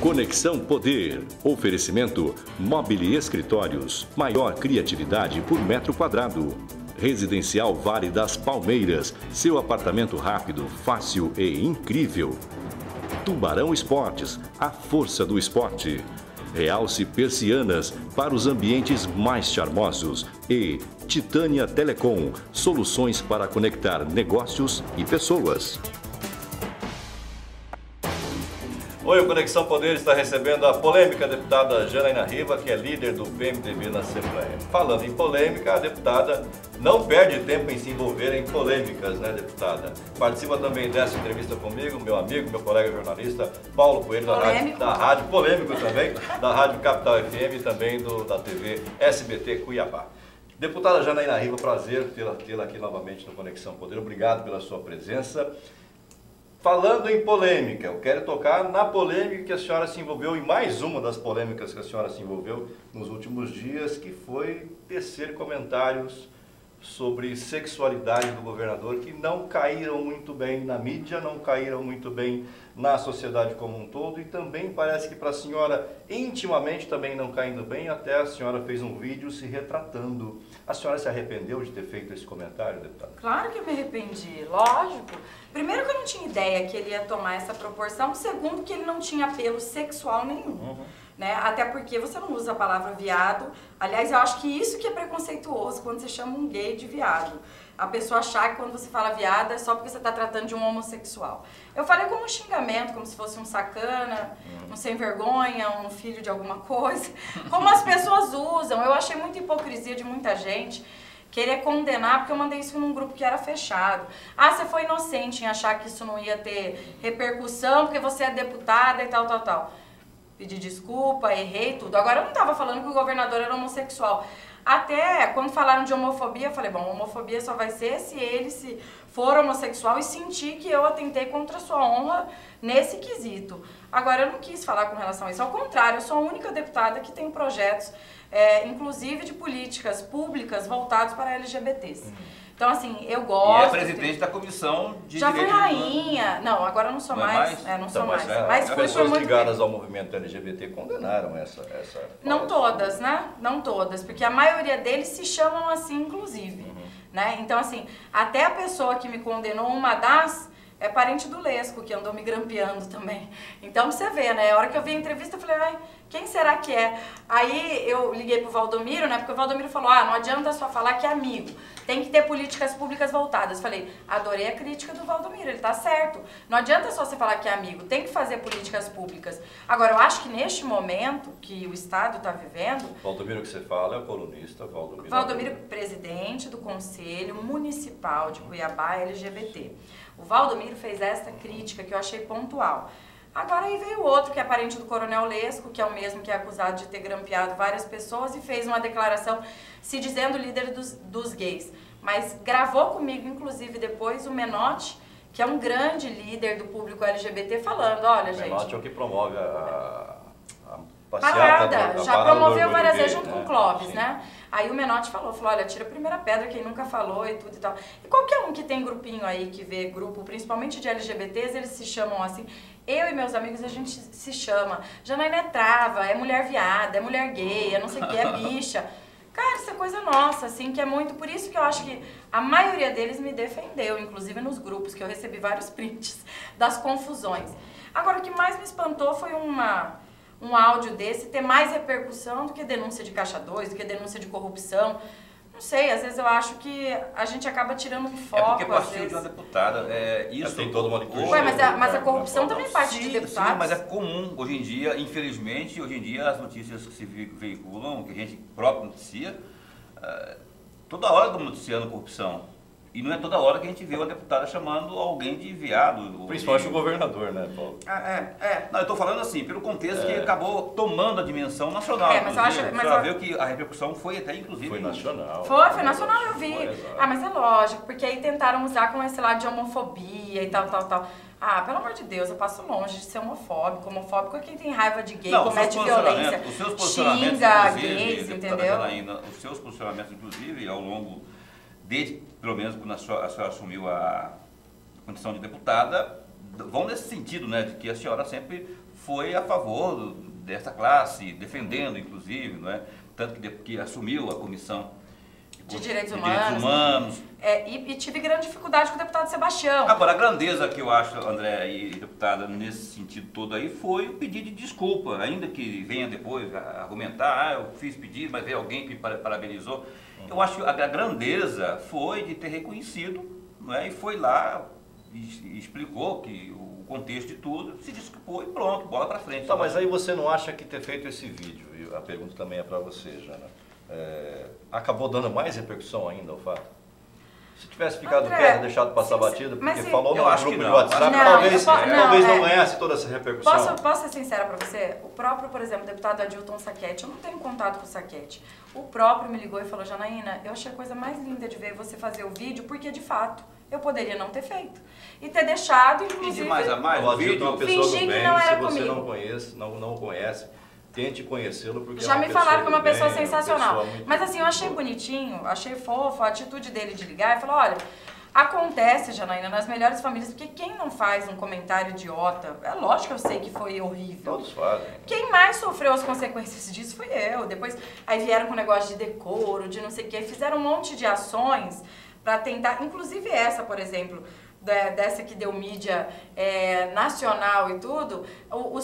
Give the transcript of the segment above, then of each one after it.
Conexão Poder. Oferecimento Mobile Escritórios. Maior criatividade por metro quadrado. Residencial Vale das Palmeiras. Seu apartamento rápido, fácil e incrível. Tubarão Esportes. A força do esporte. Realce Persianas para os ambientes mais charmosos. E Titânia Telecom. Soluções para conectar negócios e pessoas. Oi, o Conexão Poder está recebendo a polêmica deputada Janaína Riva, que é líder do PMDB na Assembleia. Falando em polêmica, a deputada não perde tempo em se envolver em polêmicas, né, deputada? Participa também dessa entrevista comigo, meu amigo, meu colega jornalista, Paulo Coelho, da rádio polêmico também, da Rádio Capital FM e também da TV SBT Cuiabá. Deputada Janaína Riva, prazer tê-la aqui novamente no Conexão Poder. Obrigado pela sua presença. Falando em polêmica, eu quero tocar na polêmica que a senhora se envolveu, em mais uma das polêmicas que a senhora se envolveu nos últimos dias, que foi tecer comentários sobre sexualidade do governador que não caíram muito bem na mídia, não caíram muito bem na sociedade como um todo, e também parece que para a senhora intimamente também não caindo bem, até a senhora fez um vídeo se retratando. A senhora se arrependeu de ter feito esse comentário, deputada? Claro que eu me arrependi, lógico. Primeiro que eu não tinha ideia que ele ia tomar essa proporção, segundo que ele não tinha apelo sexual nenhum. Né? Até porque você não usa a palavra viado. Aliás, eu acho que isso que é preconceituoso, quando você chama um gay de viado. A pessoa achar que quando você fala viado é só porque você está tratando de um homossexual. Eu falei como um xingamento, como se fosse um sacana, um sem vergonha, um filho de alguma coisa. Como as pessoas usam. Eu achei muita hipocrisia de muita gente querer condenar, porque eu mandei isso num grupo que era fechado. Ah, você foi inocente em achar que isso não ia ter repercussão, porque você é deputada e tal, tal, tal. Pedi desculpa, errei tudo. Agora eu não estava falando que o governador era homossexual. Até quando falaram de homofobia, eu falei, bom, homofobia só vai ser se ele se for homossexual e sentir que eu atentei contra a sua honra nesse quesito. Agora eu não quis falar com relação a isso. Ao contrário, eu sou a única deputada que tem projetos, inclusive de políticas públicas voltados para LGBTs. Então, assim, eu gosto... E é presidente da comissão de já direitos fui rainha. Não, agora eu não sou mais. Não sou mais. Mas as pessoas ligadas ao movimento LGBT condenaram essa não todas, né? Não todas, porque a maioria deles se chamam assim, inclusive. Né? Então, assim, até a pessoa que me condenou, uma das... é parente do Lesco, que andou me grampeando também. Então, você vê, né? A hora que eu vi a entrevista, eu falei, ai, quem será que é? Aí eu liguei pro Valdomiro, né? Porque o Valdomiro falou, ah, não adianta só falar que é amigo. Tem que ter políticas públicas voltadas. Falei, adorei a crítica do Valdomiro, ele tá certo. Não adianta só você falar que é amigo, tem que fazer políticas públicas. Agora, eu acho que neste momento que o Estado tá vivendo... Valdomiro que você fala é o colunista Valdomiro. Valdomiro, presidente do Conselho Municipal de Cuiabá LGBT. O Valdomiro fez esta crítica que eu achei pontual. Agora aí veio outro, que é parente do Coronel Lesco, que é o mesmo que é acusado de ter grampeado várias pessoas e fez uma declaração se dizendo líder dos gays. Mas gravou comigo, inclusive, depois o Menotti, que é um grande líder do público LGBT, falando, olha, gente... O Menotti é o que promove a parada, já promoveu várias vezes junto né? com o Clóvis, Sim. né? Aí o Menotti falou, olha, tira a primeira pedra, quem nunca falou e tudo e tal. E qualquer um que tem grupinho aí, que vê grupo, principalmente de LGBTs, eles se chamam assim. Eu e meus amigos, a gente se chama. Janaína é trava, é mulher viada, é mulher gay, é não sei o que, é bicha. Cara, isso é coisa nossa, assim, que é muito... Por isso que eu acho que a maioria deles me defendeu, inclusive nos grupos, que eu recebi vários prints das confusões. Agora, o que mais me espantou foi um áudio desse ter mais repercussão do que denúncia de Caixa 2, do que denúncia de corrupção. Não sei, às vezes eu acho que a gente acaba tirando um foco. É porque partiu de uma deputada. Isso tem toda uma liturgia. Ué, mas a corrupção também parte de deputados. Sim, mas é comum hoje em dia, infelizmente, hoje em dia as notícias que se veiculam, que a gente próprio noticia, toda hora estamos noticiando corrupção. E não é toda hora que a gente vê uma deputada chamando alguém de viado. Principalmente o governador, né, Paulo? Não, eu estou falando assim, pelo contexto que acabou tomando a dimensão nacional. Mas eu acho... Você viu que a repercussão foi até, inclusive... Foi nacional. Foi nacional, eu vi. Mas é lógico, porque aí tentaram usar com esse lado de homofobia e tal, tal, tal. Ah, pelo amor de Deus, eu passo longe de ser homofóbico. Homofóbico é quem tem raiva de gay, comete violência, os seus posicionamentos, xinga gays, entendeu? Janaína, os seus posicionamentos, inclusive, ao longo... Desde, pelo menos, quando a senhora assumiu a condição de deputada, vão nesse sentido, né, de que a senhora sempre foi a favor dessa classe, defendendo, inclusive, não é? Tanto que assumiu a comissão de direitos humanos. E tive grande dificuldade com o deputado Sebastião. Agora, a grandeza que eu acho, André e deputada, nesse sentido todo aí, foi o pedido de desculpa, ainda que venha depois argumentar, eu fiz pedido, mas veio alguém que parabenizou. Eu acho que a grandeza foi de ter reconhecido, não é? E foi lá e explicou que o contexto de tudo, se desculpou e pronto, bola pra frente. Tá, mas aí você não acha que ter feito esse vídeo, e a pergunta também é para você, Jana, acabou dando mais repercussão ainda ao fato? Se tivesse ficado quieto, deixado passar batida, porque falou no grupo de WhatsApp, talvez não ganhasse toda essa repercussão. Posso ser sincera para você? O próprio, por exemplo, deputado Adilton Sacchetti, eu não tenho contato com o Sacchetti. O próprio me ligou e falou, Janaína, eu achei a coisa mais linda de ver você fazer o vídeo, porque de fato eu poderia não ter feito. E ter deixado, inclusive... E de mais a mais, o Adilton é uma pessoa do bem, se você comigo. não conhece, tente conhecê-lo, porque já me falaram que é uma pessoa bem, sensacional. Uma pessoa mas assim, eu achei bonitinho, achei fofo a atitude dele de ligar e falar, olha, acontece, Janaína, nas melhores famílias, porque quem não faz um comentário idiota, é lógico que eu sei que foi horrível. Todos fazem. Quem mais sofreu as consequências disso foi eu. Depois, aí vieram com o negócio de decoro, de não sei o quê, fizeram um monte de ações para tentar, inclusive essa, por exemplo, dessa que deu mídia nacional e tudo, o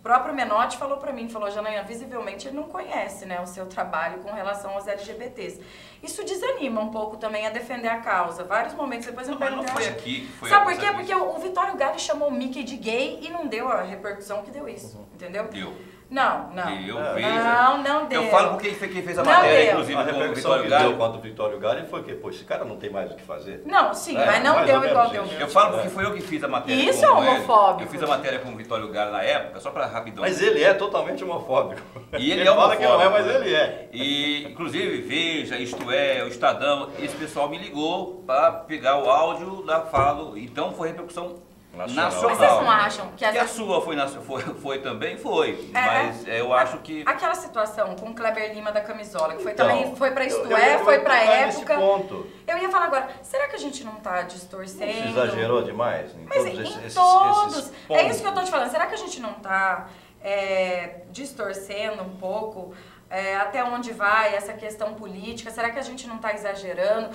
próprio Menotti falou pra mim, falou, Janaína, visivelmente ele não conhece, né, o seu trabalho com relação aos LGBTs. Isso desanima um pouco também a defender a causa. Vários momentos depois eu perguntei... Não foi aqui que foi. Sabe por quê? Porque o Vitório Gale chamou o Mickey de gay e não deu a repercussão que deu isso, entendeu? Deu. Não. Não deu. Eu falo porque quem fez a matéria, inclusive, a repercussão com o Vitório que Gale. deu contra o Vitório Gale foi que, pô, esse cara não tem mais o que fazer. Não, sim, mas não deu igual deu mesmo. Eu falo porque foi eu que fiz a matéria. Isso é homofóbico. Eu fiz a matéria com o Vitório Gale na época, só para rapidão. Mas ele é totalmente homofóbico. E ele é homofóbico. Fala que não é, mas ele é. E, inclusive, Veja, Isto É, o Estadão, esse pessoal me ligou para pegar o áudio da fala. Então foi repercussão nacional. Mas vocês não acham que a sua foi também? Foi. Mas eu acho que... Aquela situação com o Kleber Lima da camisola, que foi também, foi pra Isto É, foi pra época. Eu ia falar agora, será que a gente não tá distorcendo? Não se exagerou demais em todos esses pontos? É isso que eu tô te falando. Será que a gente não tá distorcendo um pouco até onde vai essa questão política? Será que a gente não está exagerando?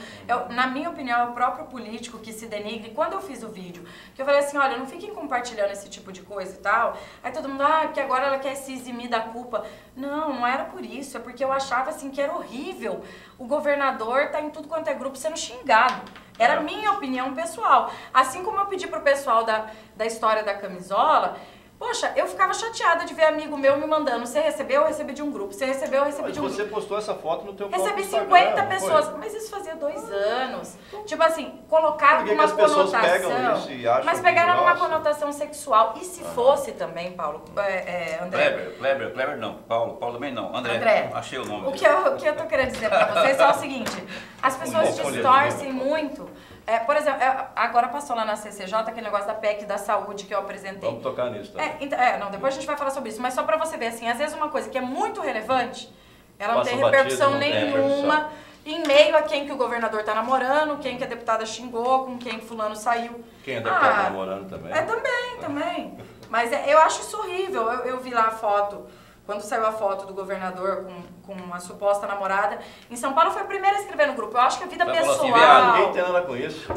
Na minha opinião, é o próprio político que se denigre. Quando eu fiz o vídeo, que eu falei assim, olha, não fiquem compartilhando esse tipo de coisa e tal. Aí todo mundo, porque agora ela quer se eximir da culpa. Não era por isso. É porque eu achava assim que era horrível o governador tá em tudo quanto é grupo sendo xingado. Era a minha opinião pessoal. Assim como eu pedi pro pessoal da história da camisola... Poxa, eu ficava chateada de ver amigo meu me mandando, você recebeu, eu recebi de um grupo, você recebeu, eu recebi de um grupo. Mas você postou essa foto no teu próprio Recebi Instagram, 50 pessoas, mas isso fazia 2 anos. Tipo assim, colocaram uma conotação, isso e acham mas pegaram uma conotação sexual. E se fosse também, Paulo, André? Kleber não, Paulo também não, André. Achei o nome. O que eu tô querendo dizer pra vocês é o seguinte, as pessoas distorcem muito. Por exemplo, agora passou lá na CCJ aquele negócio da PEC da saúde que eu apresentei. Vamos tocar nisso também. Não, depois a gente vai falar sobre isso. Mas só pra você ver, assim, às vezes uma coisa que é muito relevante, ela não Passa tem batido, repercussão não tem nenhuma em meio a quem que o governador tá namorando, quem que a deputada xingou, com quem que fulano saiu. Quem a deputada tá namorando também. Também. Mas eu acho isso horrível. Eu vi lá a foto... Quando saiu a foto do governador com uma suposta namorada, em São Paulo foi a primeira a escrever no grupo. Eu acho que a vida pessoal... Assim, ninguém tem nada com isso.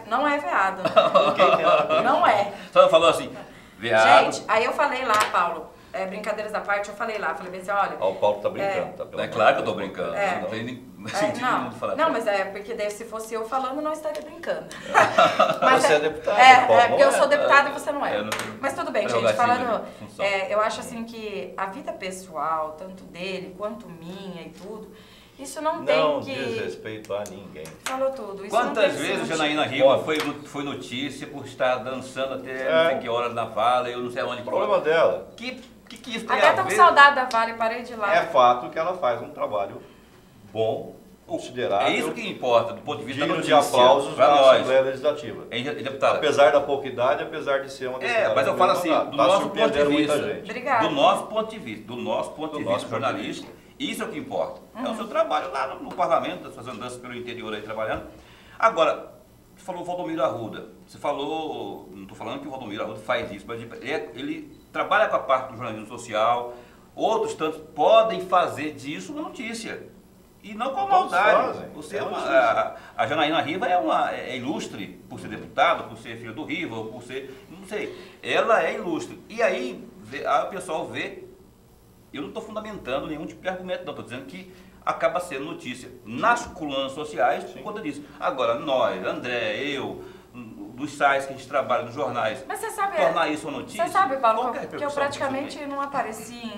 Não é veado. Ninguém tem nada com isso. Não é. Só falou assim, veado. Gente, aí eu falei lá, Paulo, brincadeiras da parte, eu falei bem assim, olha... O Paulo tá brincando. É claro que eu tô brincando. Não tem nem sentido nenhum de falar. Não, mas porque daí se fosse eu falando, não estaria brincando. Mas você é deputado. Porque eu sou deputada e você não é. Mas tudo bem, gente, falando... eu acho assim que a vida pessoal, tanto dele quanto minha e tudo, isso não tem que... Não diz respeito a ninguém. Falou tudo. Isso Quantas vezes Janaína Riva foi notícia por estar dançando até não sei que hora na Vala, eu não sei aonde. O problema dela. Que isso tem Até tô com saudade da Vale, parei de ir lá. É fato que ela faz um trabalho bom, considerável. É isso que importa, do ponto de vista da digno notícia. De aplausos pra na nós. Assembleia Legislativa. Deputada. Apesar da pouca idade, apesar de ser uma deputada. Mas eu falo assim, do nosso ponto de vista. Obrigada. Do nosso ponto de vista, jornalista, isso é o que importa. É o seu trabalho lá no parlamento, fazendo dança pelo interior aí trabalhando. Agora, Você falou o Valdomiro Arruda. Você falou, não estou falando que o Valdomiro Arruda faz isso, mas ele trabalha com a parte do jornalismo social. Outros tantos podem fazer disso uma notícia. E não com maldade. Você a Janaína Riva é ilustre por ser deputada, por ser filha do Riva, por ser... não sei. Ela é ilustre. E aí o pessoal vê... Eu não estou fundamentando nenhum tipo de argumento, não. Estou dizendo que acaba sendo notícia nas colunas sociais por conta disso. Agora, nós, André, eu, dos sites que a gente trabalha, nos jornais, mas você sabe, tornar isso uma notícia... Você sabe, Paulo, que eu praticamente não apareci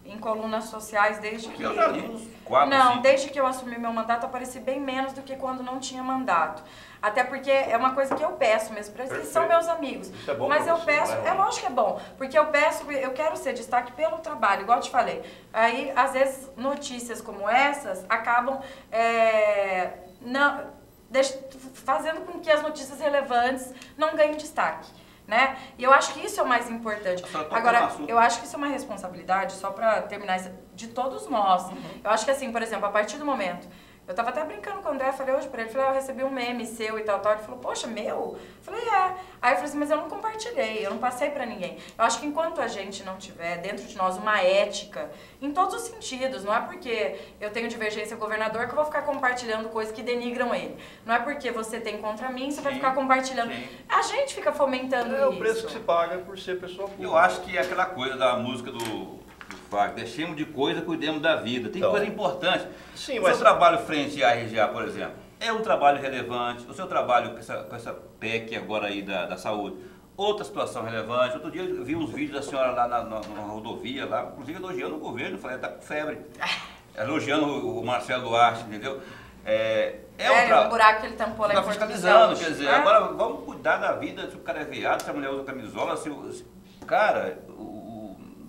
em colunas sociais desde que... Eu já li uns 4, Não, 5. desde que eu assumi meu mandato, eu apareci bem menos do que quando não tinha mandato. Até porque é uma coisa que eu peço mesmo, para eles são meus amigos. Isso é bom. Mas eu você, peço, né? é lógico que é bom, porque eu peço, eu quero ser destaque pelo trabalho, igual eu te falei. Aí, às vezes, notícias como essas acabam fazendo com que as notícias relevantes não ganhem destaque. Né? E eu acho que isso é o mais importante. Agora, eu acho que isso é uma responsabilidade, só para terminar isso, de todos nós. Eu acho que assim, por exemplo, a partir do momento... Eu tava até brincando com o André, falei hoje pra ele, eu recebi um meme seu e tal. Ele falou, poxa, meu? Eu falei, é. Aí eu falei assim, mas eu não compartilhei, eu não passei pra ninguém. Eu acho que enquanto a gente não tiver dentro de nós uma ética, em todos os sentidos, não é porque eu tenho divergência com o governador que eu vou ficar compartilhando coisas que denigram ele. Não é porque você tem contra mim, você vai ficar compartilhando. Sim. A gente fica fomentando isso. É o preço que se paga por ser pessoa pública. Eu acho que é aquela coisa da música do Fagner, deixemos de coisa, cuidemos da vida. Tem Então, coisa importante. sim, o mas... seu trabalho frente à RGA, por exemplo, é um trabalho relevante. O seu trabalho com essa PEC agora aí da saúde, outra situação relevante. Outro dia eu vi uns vídeos da senhora lá na rodovia, lá, inclusive elogiando o governo, falei, tá com febre. Elogiando o Marcelo Duarte, entendeu? Um buraco que ele tampou lá em Tá Porto fiscalizando, Santos. quer dizer, agora vamos cuidar da vida, se o cara é viado, se a mulher usa camisola, cara,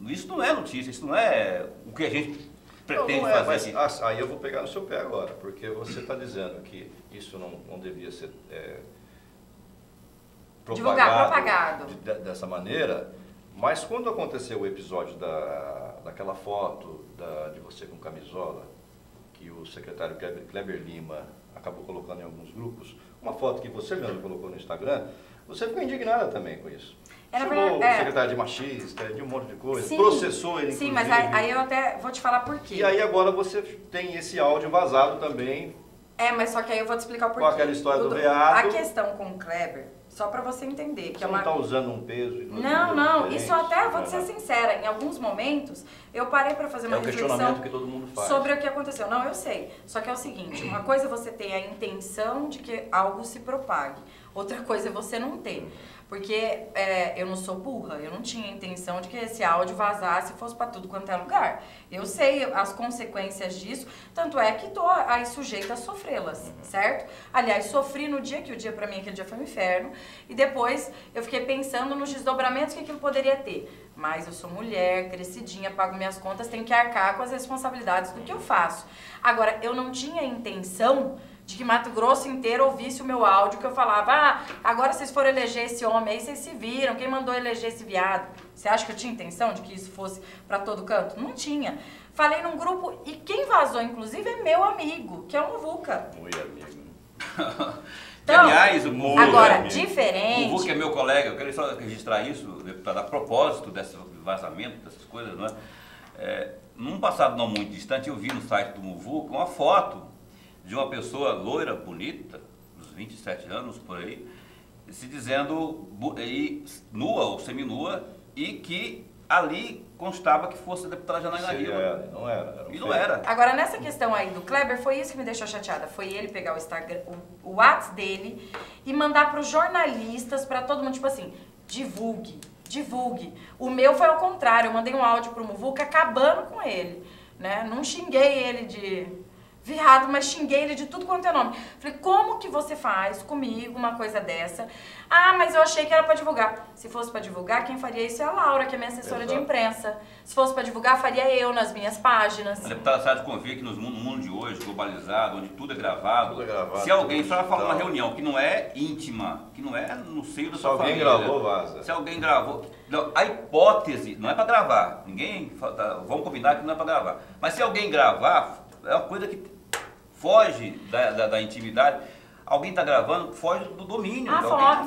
isso não é notícia, isso não é o que a gente pretende fazer mas, aí eu vou pegar no seu pé agora, porque você está dizendo que isso não devia ser propagado dessa maneira, mas quando aconteceu o episódio daquela foto de você com camisola, que o secretário Kleber Lima acabou colocando em alguns grupos, uma foto que você mesmo colocou no Instagram, você ficou indignada também com isso. Chamou o secretário de machista, de um monte de coisa, sim, processou ele, sim, inclusive. Sim, mas aí eu até vou te falar por quê. E aí agora você tem esse áudio vazado também. Mas só que aí eu vou te explicar o porquê. Com aquela história do veado. A questão com o Kleber, só pra você entender. Você não está usando um peso e Não, isso até, vou te ser sincera, em alguns momentos eu parei pra fazer uma reflexão questionamento que todo mundo faz. Sobre o que aconteceu. Não, eu sei. Só que é o seguinte, uma coisa é você ter a intenção de que algo se propague. Outra coisa é você não ter. Porque eu não sou burra, eu não tinha intenção de que esse áudio vazasse e fosse para tudo quanto é lugar. Eu sei as consequências disso, tanto é que estou aí sujeita a sofrê-las, certo? Aliás, sofri no dia que o dia para mim, aquele dia foi um inferno, e depois eu fiquei pensando nos desdobramentos que aquilo poderia ter. Mas eu sou mulher, crescidinha, pago minhas contas, tenho que arcar com as responsabilidades do que eu faço. Agora, eu não tinha intenção de que Mato Grosso inteiro ouvisse o meu áudio, que eu falava, agora vocês foram eleger esse homem aí, vocês se viram, quem mandou eleger esse viado? Você acha que eu tinha intenção de que isso fosse pra todo canto? Não tinha. Falei num grupo, e quem vazou, inclusive, é meu amigo, que é o Muvuca. Muito amigo. Então, aliás, o Muvuca, agora, diferente... O Muvuca é meu colega, eu queria só registrar isso, deputado, a propósito desse vazamento, dessas coisas, não é? Num passado não muito distante, eu vi no site do Muvuca uma foto de uma pessoa loira, bonita, uns 27 anos por aí, se dizendo nua ou seminua, e que ali constava que fosse a deputada Janaína Riva. Não era. E não era. Agora, nessa questão aí do Kleber, foi isso que me deixou chateada. Foi ele pegar o Instagram, o WhatsApp dele e mandar para os jornalistas, para todo mundo, tipo assim, divulgue. O meu foi ao contrário, eu mandei um áudio pro Muvuca acabando com ele, né? Não xinguei ele de viado, mas xinguei ele de tudo quanto é nome. Falei, como que você faz comigo uma coisa dessa? Mas eu achei que era pra divulgar. Se fosse pra divulgar, quem faria isso é a Laura, que é minha assessora de imprensa. Se fosse pra divulgar, faria eu nas minhas páginas. A deputada Sá de convir que no mundo de hoje, globalizado, onde tudo é gravado, se alguém, só fala numa reunião que não é íntima, que não é no seio da sua família. Se alguém gravou, vaza. Se alguém gravou... Não, a hipótese não é pra gravar. Vamos combinar que não é pra gravar. Mas se alguém gravar, é uma coisa que foge da intimidade. Alguém está gravando, foge do domínio.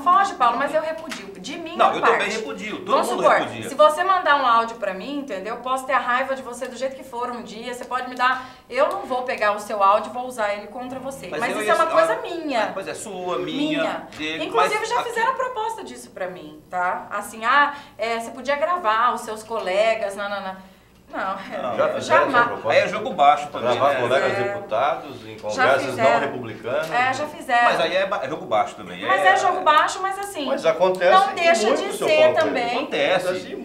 Foge, Paulo, mas eu repudio. De minha parte. Não, eu também repudio. Todo Vamos mundo supor, repudia. se você mandar um áudio pra mim, entendeu? Eu posso ter a raiva de você do jeito que for um dia. Você pode me dar... Eu não vou pegar o seu áudio e vou usar ele contra você. Mas isso é uma coisa minha. Mas é sua, minha. Dele, inclusive, já fizeram proposta disso pra mim, tá? Assim, você podia gravar os seus colegas, Não, jamais. Aí é jogo baixo também. Gravar colegas deputados em congressos não republicanos. Já fizeram. Mas aí é jogo baixo também. Mas é jogo baixo, mas assim. Mas acontece. Não deixa de ser também. Acontece.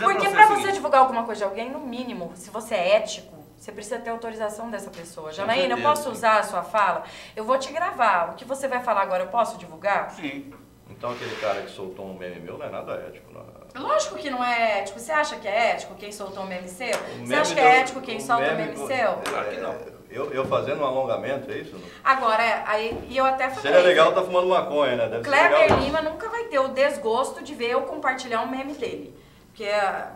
Porque pra você divulgar alguma coisa de alguém, no mínimo, se você é ético, você precisa ter autorização dessa pessoa. Janaína, eu posso usar a sua fala? Eu vou te gravar. O que você vai falar agora, eu posso divulgar? Sim. Então aquele cara que soltou um meme meu não é nada ético, não. Lógico que não é ético. Você acha que é ético quem soltou um meme seu? Você acha que é ético quem solta um meme seu? Claro que não. Eu fazendo um alongamento, é isso? Não? Agora, e eu até falei... Seria legal tá fumando maconha, né? Deve Kleber Lima nunca vai ter o desgosto de ver eu compartilhar um meme dele.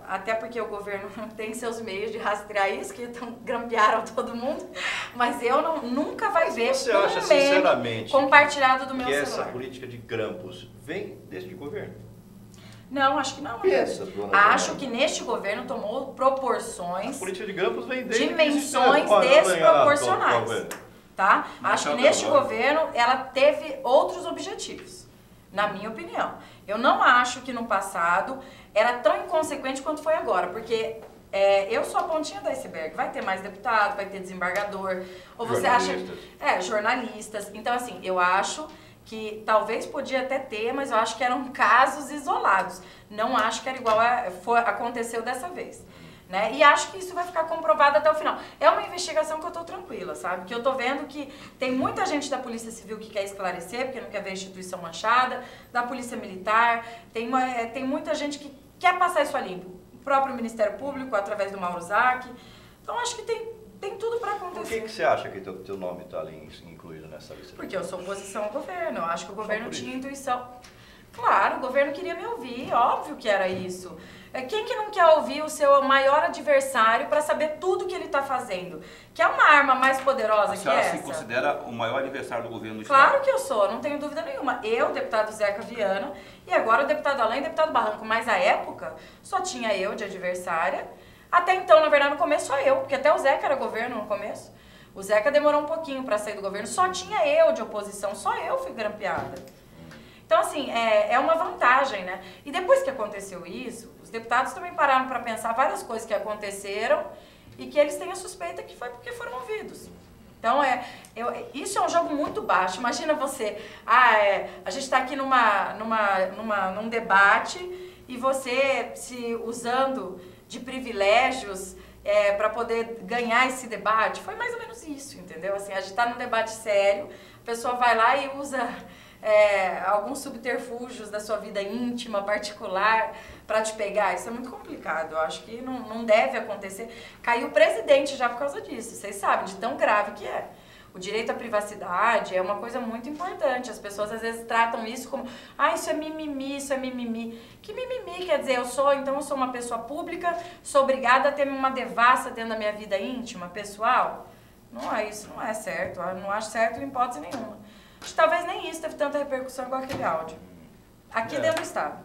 Até porque o governo tem seus meios de rastrear isso, que grampearam todo mundo, mas eu nunca vai ver você acha, sinceramente, compartilhado do meu celular. Que essa política de grampos vem deste governo? Não, acho que não. Acho que neste governo tomou proporções... A política de grampos vem desde dimensões desproporcionais. Tá? Acho que neste governo ela teve outros objetivos, na minha opinião. Eu não acho que no passado era tão inconsequente quanto foi agora, porque eu sou a pontinha do iceberg. Vai ter mais deputado, vai ter desembargador, ou você acha... jornalistas. Então, assim, eu acho que talvez podia até ter, mas eu acho que eram casos isolados. Não acho que era igual aconteceu dessa vez. Né? E acho que isso vai ficar comprovado até o final. É uma investigação que eu tô tranquila, sabe? Que eu tô vendo que tem muita gente da Polícia Civil que quer esclarecer, porque não quer ver a instituição manchada, da Polícia Militar, tem muita gente que quer passar isso a limpo. O próprio Ministério Público, através do Mauro Zac. Então acho que tem tudo para acontecer. Por que você acha que teu nome tá ali incluído nessa lista? Porque eu sou oposição ao governo. Eu acho que o governo tinha intuição. Claro, o governo queria me ouvir, óbvio que era isso. Quem que não quer ouvir o seu maior adversário para saber tudo que ele está fazendo? Que é uma arma mais poderosa que essa. Você se considera o maior adversário do governo do Estado? Estado? Claro que eu sou, não tenho dúvida nenhuma. Eu, deputado Zeca Viana, e agora o deputado Alain e o deputado Barranco. Mas à época, só tinha eu de adversária. Até então, na verdade, no começo só eu, porque até o Zeca era governo no começo. O Zeca demorou um pouquinho para sair do governo, só tinha eu de oposição, só eu fui grampeada. Então, assim, é uma vantagem, né? E depois que aconteceu isso, os deputados também pararam para pensar várias coisas que aconteceram e que eles têm a suspeita que foi porque foram ouvidos. Então, isso é um jogo muito baixo. Imagina você, a gente está aqui num debate e você se usando de privilégios para poder ganhar esse debate. Foi mais ou menos isso, entendeu? Assim, a gente está num debate sério, a pessoa vai lá e usa... alguns subterfúgios da sua vida íntima, particular, para te pegar. Isso é muito complicado. Eu acho que não deve acontecer. Caiu o presidente já por causa disso. Vocês sabem de tão grave que é. O direito à privacidade é uma coisa muito importante. As pessoas às vezes tratam isso como isso é mimimi, isso é mimimi. Que mimimi quer dizer? Então eu sou uma pessoa pública, sou obrigada a ter uma devassa dentro da minha vida íntima, pessoal? Não é isso, não é certo. Eu não acho certo em hipótese nenhuma. Talvez nem isso teve tanta repercussão igual aquele áudio. Aqui dentro do estado.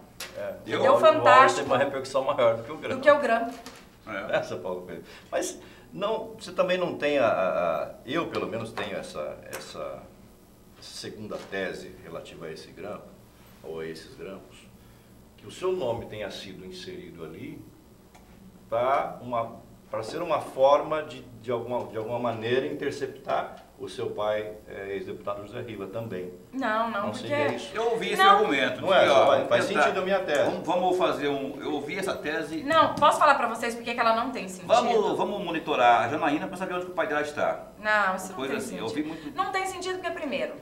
Deu fantástico. Teve uma repercussão maior do que o grampo. Essa, Paulo Coelho. Mas você também não tem eu pelo menos tenho essa segunda tese relativa a esse grampo, ou a esses grampos, que o seu nome tenha sido inserido ali para ser uma forma de alguma maneira interceptar o seu pai, ex-deputado José Riva, também. Não, porque... isso. Eu ouvi esse argumento. Não faz sentido a minha tese. Vamos fazer eu ouvi essa tese... Não, posso falar pra vocês porque que ela não tem sentido? Vamos monitorar a Janaína para saber onde o pai dela está. Não, isso não tem sentido. Eu ouvi muito... Não tem sentido porque, primeiro,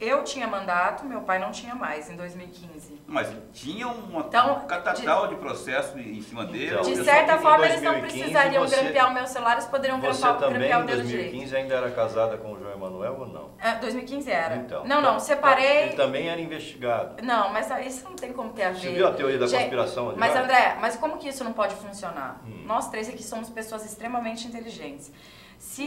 eu tinha mandato, meu pai não tinha mais, em 2015. Mas tinha um catatal de processo em cima dele. Então, de certa forma, eles não precisariam grampear o meu celular, eles poderiam grampear o dedo direito. Você também, em 2015, ainda era casada com o João Emanuel ou não? 2015 era. Então, não, separei... Ele também era investigado. Não, mas isso não tem como ter a ver. Você viu a teoria da conspiração? Mas, André, como que isso não pode funcionar? Nós três aqui somos pessoas extremamente inteligentes.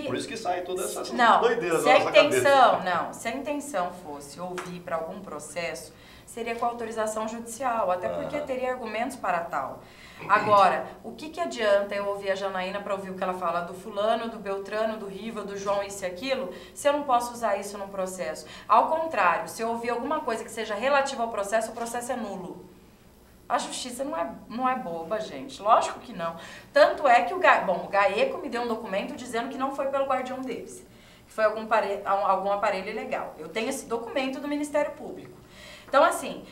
Por isso que sai toda essa doideira da nossa cabeça. Se a intenção fosse ouvir para algum processo, seria com autorização judicial, até porque teria argumentos para tal. Agora, o que adianta eu ouvir a Janaína para ouvir o que ela fala do fulano, do Beltrano, do Riva, do João, isso e aquilo, se eu não posso usar isso no processo? Ao contrário, se eu ouvir alguma coisa que seja relativa ao processo, o processo é nulo. A justiça não é boba, gente. Lógico que não. Tanto é que o GAECO me deu um documento dizendo que não foi pelo guardião deles. Que foi algum aparelho ilegal. Eu tenho esse documento do Ministério Público. Então, assim,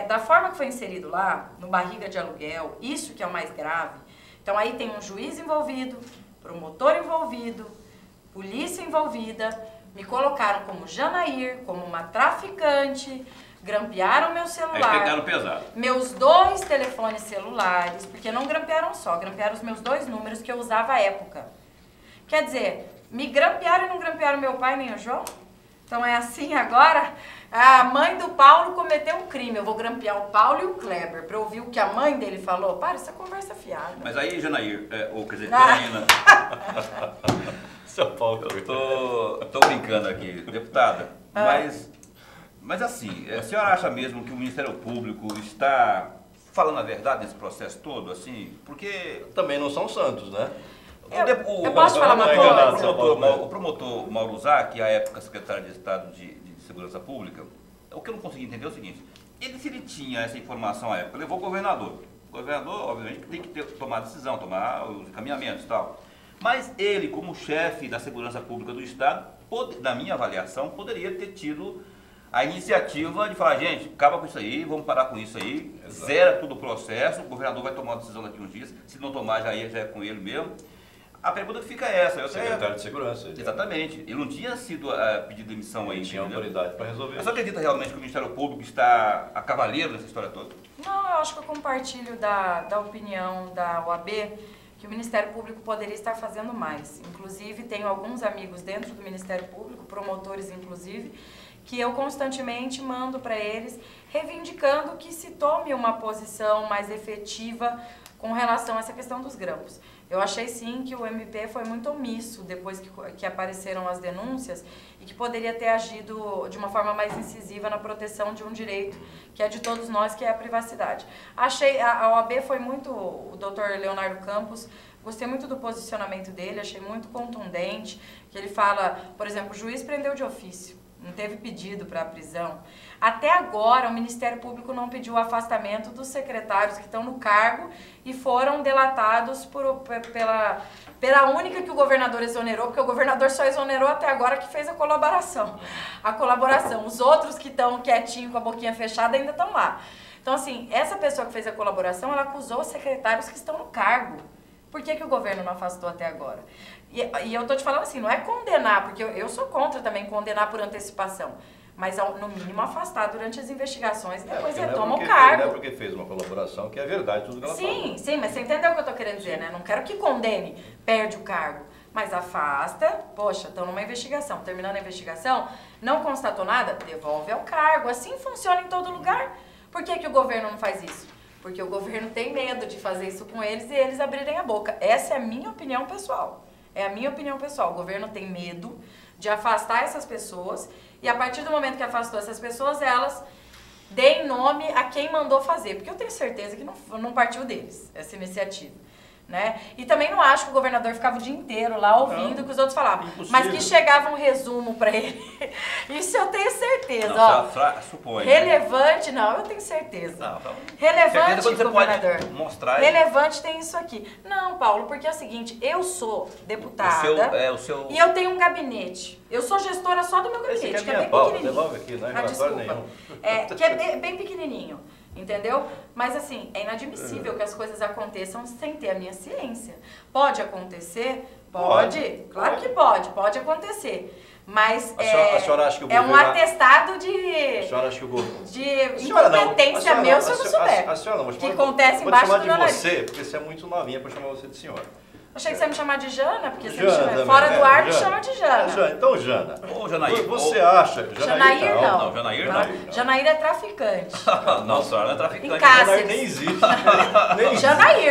da forma que foi inserido lá, no barriga de aluguel, isso que é o mais grave. Então, aí tem um juiz envolvido, promotor envolvido, polícia envolvida, me colocaram como Janair, como uma traficante, grampearam meu celular. Aí pegaram pesado. Meus 2 telefones celulares, porque não grampearam só, grampearam os meus 2 números que eu usava à época. Quer dizer, me grampearam e não grampearam meu pai nem o João? Então é assim agora? A mãe do Paulo cometeu um crime, eu vou grampear o Paulo e o Kleber para ouvir o que a mãe dele falou? Para, essa conversa fiada. Mas aí, Janair, ou quer dizer, Janaína, São Paulo, eu tô brincando aqui, deputada, mas assim, a senhora acha mesmo que o Ministério Público está falando a verdade nesse processo todo, assim? Porque também não são santos, né? Eu posso falar uma coisa? O promotor Mauro Zac, à época secretário de Estado de Segurança Pública, o que eu não consegui entender é o seguinte: se ele tinha essa informação à época, levou o governador. O governador, obviamente, tem que tomar decisão, tomar os encaminhamentos e tal. Mas ele, como chefe da Segurança Pública do Estado, na minha avaliação, poderia ter tido a iniciativa de falar, gente, acaba com isso aí, vamos parar com isso aí, zera todo o processo, o governador vai tomar uma decisão daqui a uns dias, se não tomar já é com ele mesmo. A pergunta que fica é essa. Secretário de Segurança. Exatamente. Ele não tinha sido pedido demissão aí. Ele tinha autoridade para resolver. Você acredita realmente que o Ministério Público está a cavaleiro nessa história toda? Não, eu acho que eu compartilho da opinião da OAB que o Ministério Público poderia estar fazendo mais. Inclusive, tenho alguns amigos dentro do Ministério Público, promotores inclusive, que eu constantemente mando para eles, reivindicando que se tome uma posição mais efetiva com relação a essa questão dos grampos. Eu achei sim que o MP foi muito omisso depois que apareceram as denúncias e que poderia ter agido de uma forma mais incisiva na proteção de um direito que é de todos nós, que é a privacidade. Achei, a OAB foi muito, o Dr. Leonardo Campos, gostei muito do posicionamento dele, achei muito contundente, que ele fala, por exemplo, o juiz prendeu de ofício. Não teve pedido para a prisão. Até agora, o Ministério Público não pediu o afastamento dos secretários que estão no cargo e foram delatados pela única que o governador exonerou, porque o governador só exonerou até agora que fez a colaboração. Os outros que estão quietinhos com a boquinha fechada ainda estão lá. Então, assim, essa pessoa que fez a colaboração, ela acusou os secretários que estão no cargo. Por que o governo não afastou até agora? E eu tô te falando assim, não é condenar, porque eu sou contra também condenar por antecipação, mas no mínimo afastar durante as investigações e depois retoma o cargo. Não é porque fez uma colaboração que é verdade tudo que ela falou. Sim, mas você entendeu o que eu tô querendo dizer, né? Não quero que condene, perde o cargo, mas afasta, poxa, estão numa investigação, terminando a investigação, não constatou nada, devolve ao cargo, assim funciona em todo lugar. Por que o governo não faz isso? Porque o governo tem medo de fazer isso com eles e eles abrirem a boca. Essa é a minha opinião pessoal. É a minha opinião pessoal. O governo tem medo de afastar essas pessoas e a partir do momento que afastou essas pessoas, elas deem nome a quem mandou fazer. Porque eu tenho certeza que não partiu deles, essa iniciativa. Né? E também não acho que o governador ficava o dia inteiro lá ouvindo o que os outros falavam. Impossível. Mas que chegava um resumo para ele. Isso eu tenho certeza. Não, supõe. Relevante, não, eu tenho certeza. Não, então, relevante, você governador. Pode mostrar relevante tem isso aqui. Não, Paulo, porque é o seguinte, eu sou deputada e eu tenho um gabinete. Eu sou gestora só do meu gabinete, que é bem pequenininho. Devolve aqui, não é relatório nenhum. Que é bem pequenininho. Entendeu? Mas assim, é inadmissível que as coisas aconteçam sem ter a minha ciência. Pode acontecer? Pode. Claro que pode acontecer. Mas a senhora acha que o governo, um atestado de incompetência meu se eu não souber. A senhora não, que acontece embaixo do meu nariz. Você, porque você é muito novinha para chamar você de senhora. Achei que você ia me chamar de Jana, porque você Jana me chama também, fora do ar, me Jana. chama de Jana. Então, Jana. Ô, Janair. Você acha... Janair não. Não, Janair não. Janair é traficante. Não, senhora não é traficante. Em Cáceres. Janair nem existe.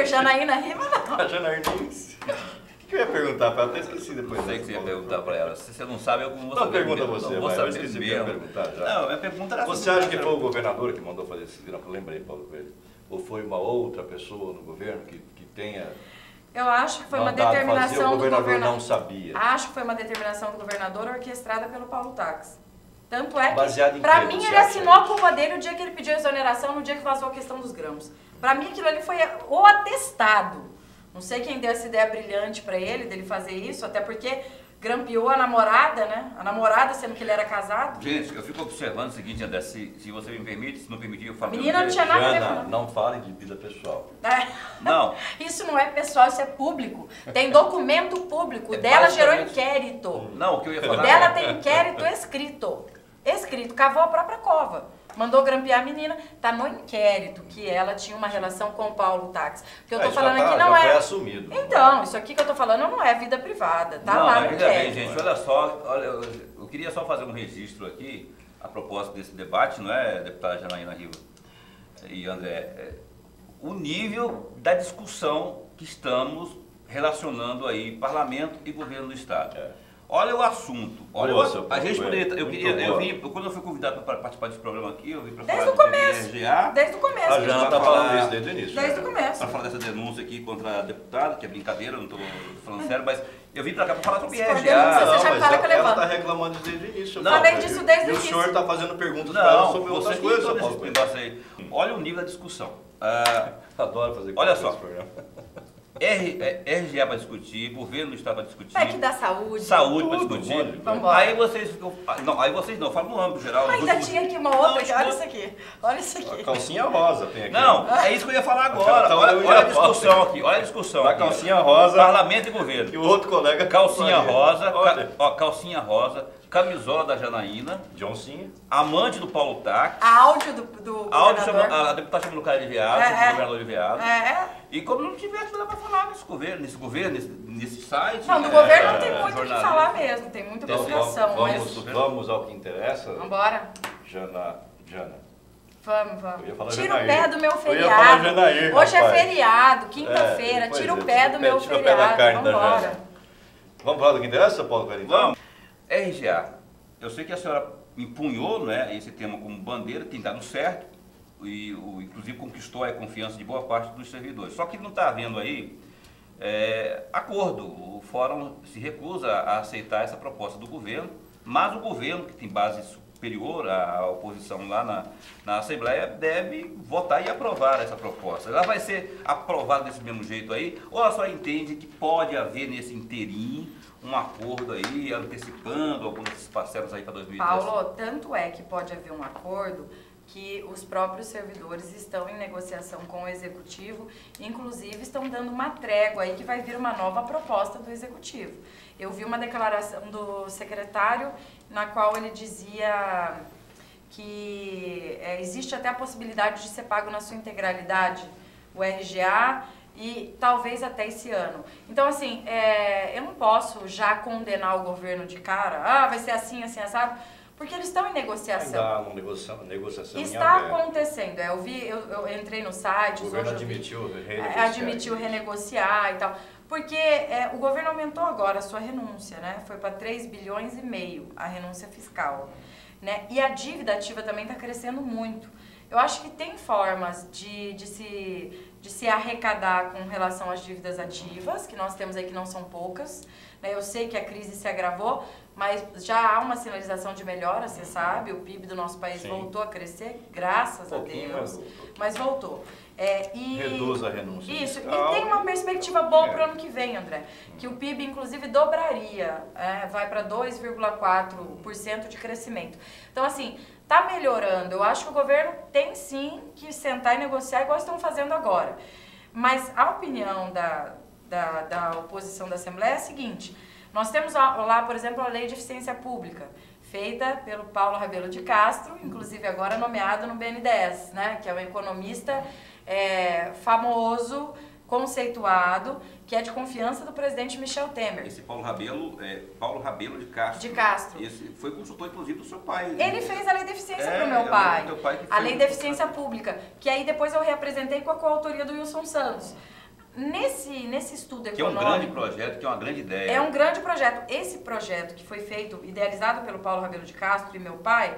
Janair na rima não. A Janair nem existe. O que que eu ia perguntar para ela? Até esqueci depois. Não sei o que você ia perguntar para ela. Se você não sabe, eu vou Não, saber. pergunta você, não vou vai. Eu saber esqueci de mesmo. perguntar já. Não, minha pergunta era Você acha que foi o governador que mandou fazer esse grampo? Eu lembrei, Paulo Coelho. Ou foi uma outra pessoa no governo que tenha... Eu acho que foi uma mandado fazer, determinação o do governador governador. não sabia. Acho que foi uma determinação do governador orquestrada pelo Paulo Tax. Tanto é Baseado que, em pra quê, mim, você ele acha assinou a isso? culpa dele o dia que ele pediu a exoneração, no dia que vazou a questão dos grãos. Pra mim, aquilo ali foi o atestado. Não sei quem deu essa ideia brilhante pra ele, dele fazer isso, até porque grampeou a namorada, né? A namorada, sendo que ele era casado. Gente, eu fico observando o seguinte, André, se você me permite, se não permitir, eu falo. Menina não tinha nada a ver Jana, com... não fale de vida pessoal. É. Não. Isso não é pessoal, isso é público. Tem documento público. É Dela gerou basicamente- inquérito. Não, o que eu ia O falar. dela tem inquérito escrito. Escrito. Cavou a própria cova. Mandou grampear a menina. Tá no inquérito que ela tinha uma relação com o Paulo Tax. O que eu tô falando aqui não já é... foi assumido. Então, isso aqui que eu tô falando não é vida privada. Tá Não, lá mas no veja bem, inquérito. gente, olha só, eu queria só fazer um registro aqui, a propósito desse debate, não é, deputada Janaína Riva e André, o nível da discussão que estamos relacionando aí parlamento e governo do estado. Olha o assunto. Olha Nossa, a gente poderia. Quando eu fui convidado para participar desse programa aqui, eu vim para falar Desde o começo. de RGA. Desde o começo. A Jana está falando isso desde o início. Desde o né? começo. Para falar dessa denúncia aqui contra a deputada, que é brincadeira, não estou falando sério, mas eu vim para cá para falar sobre Se for RGA. denúncia, você Não, já mas fala que ela levanta. está reclamando disso desde o início. Não, falei Paulo. disso desde o E o início. senhor está fazendo perguntas para ela Não, sobre você outras que coisas, entrou seu nesse Paulo. negócio aí. Olha o nível da discussão. Adoro fazer Olha coisas só. nesse programa. RGA para discutir, governo do estado para discutir. É que dá saúde. Saúde para Tudo, discutir. olha. Vambora. Aí vocês ficam. Não, aí vocês não, falam no âmbito geral. Ainda nos últimos- tinha aqui uma outra. Não, que olha isso aqui. Olha isso A aqui. calcinha rosa tem aqui. Não, é isso que eu ia falar agora. Tá, Olha, eu ia olha a falar. discussão aqui, olha a discussão A aqui. calcinha rosa. Parlamento e governo. E o outro colega... Calcinha rosa, Olha. calcinha rosa, camisola da Janaína, Johncinha. amante do Paulo Tax, Áudio do áudio governador. a deputada chamando o cara de viado, É, o governador de viado. É. E como não tivesse nada para falar nesse governo, nesse site. Não, do governo não tem muito o que jornalista. falar mesmo. Tem muita Então, publicação, mas... vamos ao que interessa. Vambora. Jana. Vamos. Eu ia falar Tira o Janair. pé do meu Eu ia falar feriado. Janair, Hoje é rapaz. feriado, quinta-feira. pois Tira é, o pé do meu tira o pé da feriado. carne da Vambora. Jana. Vamos falar do que interessa, Paulo Coelho? então? Vamos. RGA. Eu sei que a senhora empunhou, né, esse tema como bandeira, tem dado certo, e inclusive conquistou a confiança de boa parte dos servidores. Só que não está havendo aí acordo. O fórum se recusa a aceitar essa proposta do governo, mas o governo, que tem base superior à oposição lá na Assembleia, deve votar e aprovar essa proposta. Ela vai ser aprovada desse mesmo jeito aí, ou ela só entende que pode haver nesse inteirinho um acordo aí, antecipando algumas parcelas aí para 2010? Paulo, tanto é que pode haver um acordo que os próprios servidores estão em negociação com o Executivo, inclusive estão dando uma trégua aí que vai vir uma nova proposta do Executivo. Eu vi uma declaração do secretário na qual ele dizia que existe até a possibilidade de ser pago na sua integralidade o RGA e talvez até esse ano. Então, assim, eu não posso já condenar o governo de cara, vai ser assim, assado, porque eles estão em negociação. Ainda há uma negociação Está em aberto. acontecendo. Eu entrei no site, O governo hoje eu vi, admitiu renegociar. admitiu renegociar e tal. Porque o governo aumentou agora a sua renúncia, né? Foi para 3,5 bilhões a renúncia fiscal. Né? E a dívida ativa também está crescendo muito. Eu acho que tem formas de se arrecadar com relação às dívidas ativas, que nós temos aí que não são poucas. Né? Eu sei que a crise se agravou, mas já há uma sinalização de melhora, você sabe. O PIB do nosso país Sim. voltou a crescer, graças a Pouquinho, Deus. mas Mas voltou. Reduz a renúncia Isso, fiscal. e tem uma perspectiva boa para o ano que vem, André. Que o PIB, inclusive, dobraria, vai para 2,4% de crescimento. Então, assim, tá melhorando. Eu acho que o governo tem sim que sentar e negociar igual estão fazendo agora. Mas a opinião da oposição da Assembleia é a seguinte: nós temos lá, por exemplo, a Lei de Eficiência Pública, feita pelo Paulo Rabelo de Castro, inclusive agora nomeado no BNDES, né, que é um economista famoso, conceituado, que é de confiança do presidente Michel Temer. Esse Paulo Rabelo é Paulo Rabelo de Castro. De Castro. Esse foi consultor, inclusive, do seu pai. Ele fez a lei de eficiência para o É, meu pai, teu pai que a fez. lei de eficiência pública, que aí depois eu reapresentei com a coautoria do Wilson Santos. nesse estudo econômico... Que é um grande projeto, que é uma grande ideia. É um grande projeto. Esse projeto que foi feito, idealizado pelo Paulo Rabelo de Castro e meu pai,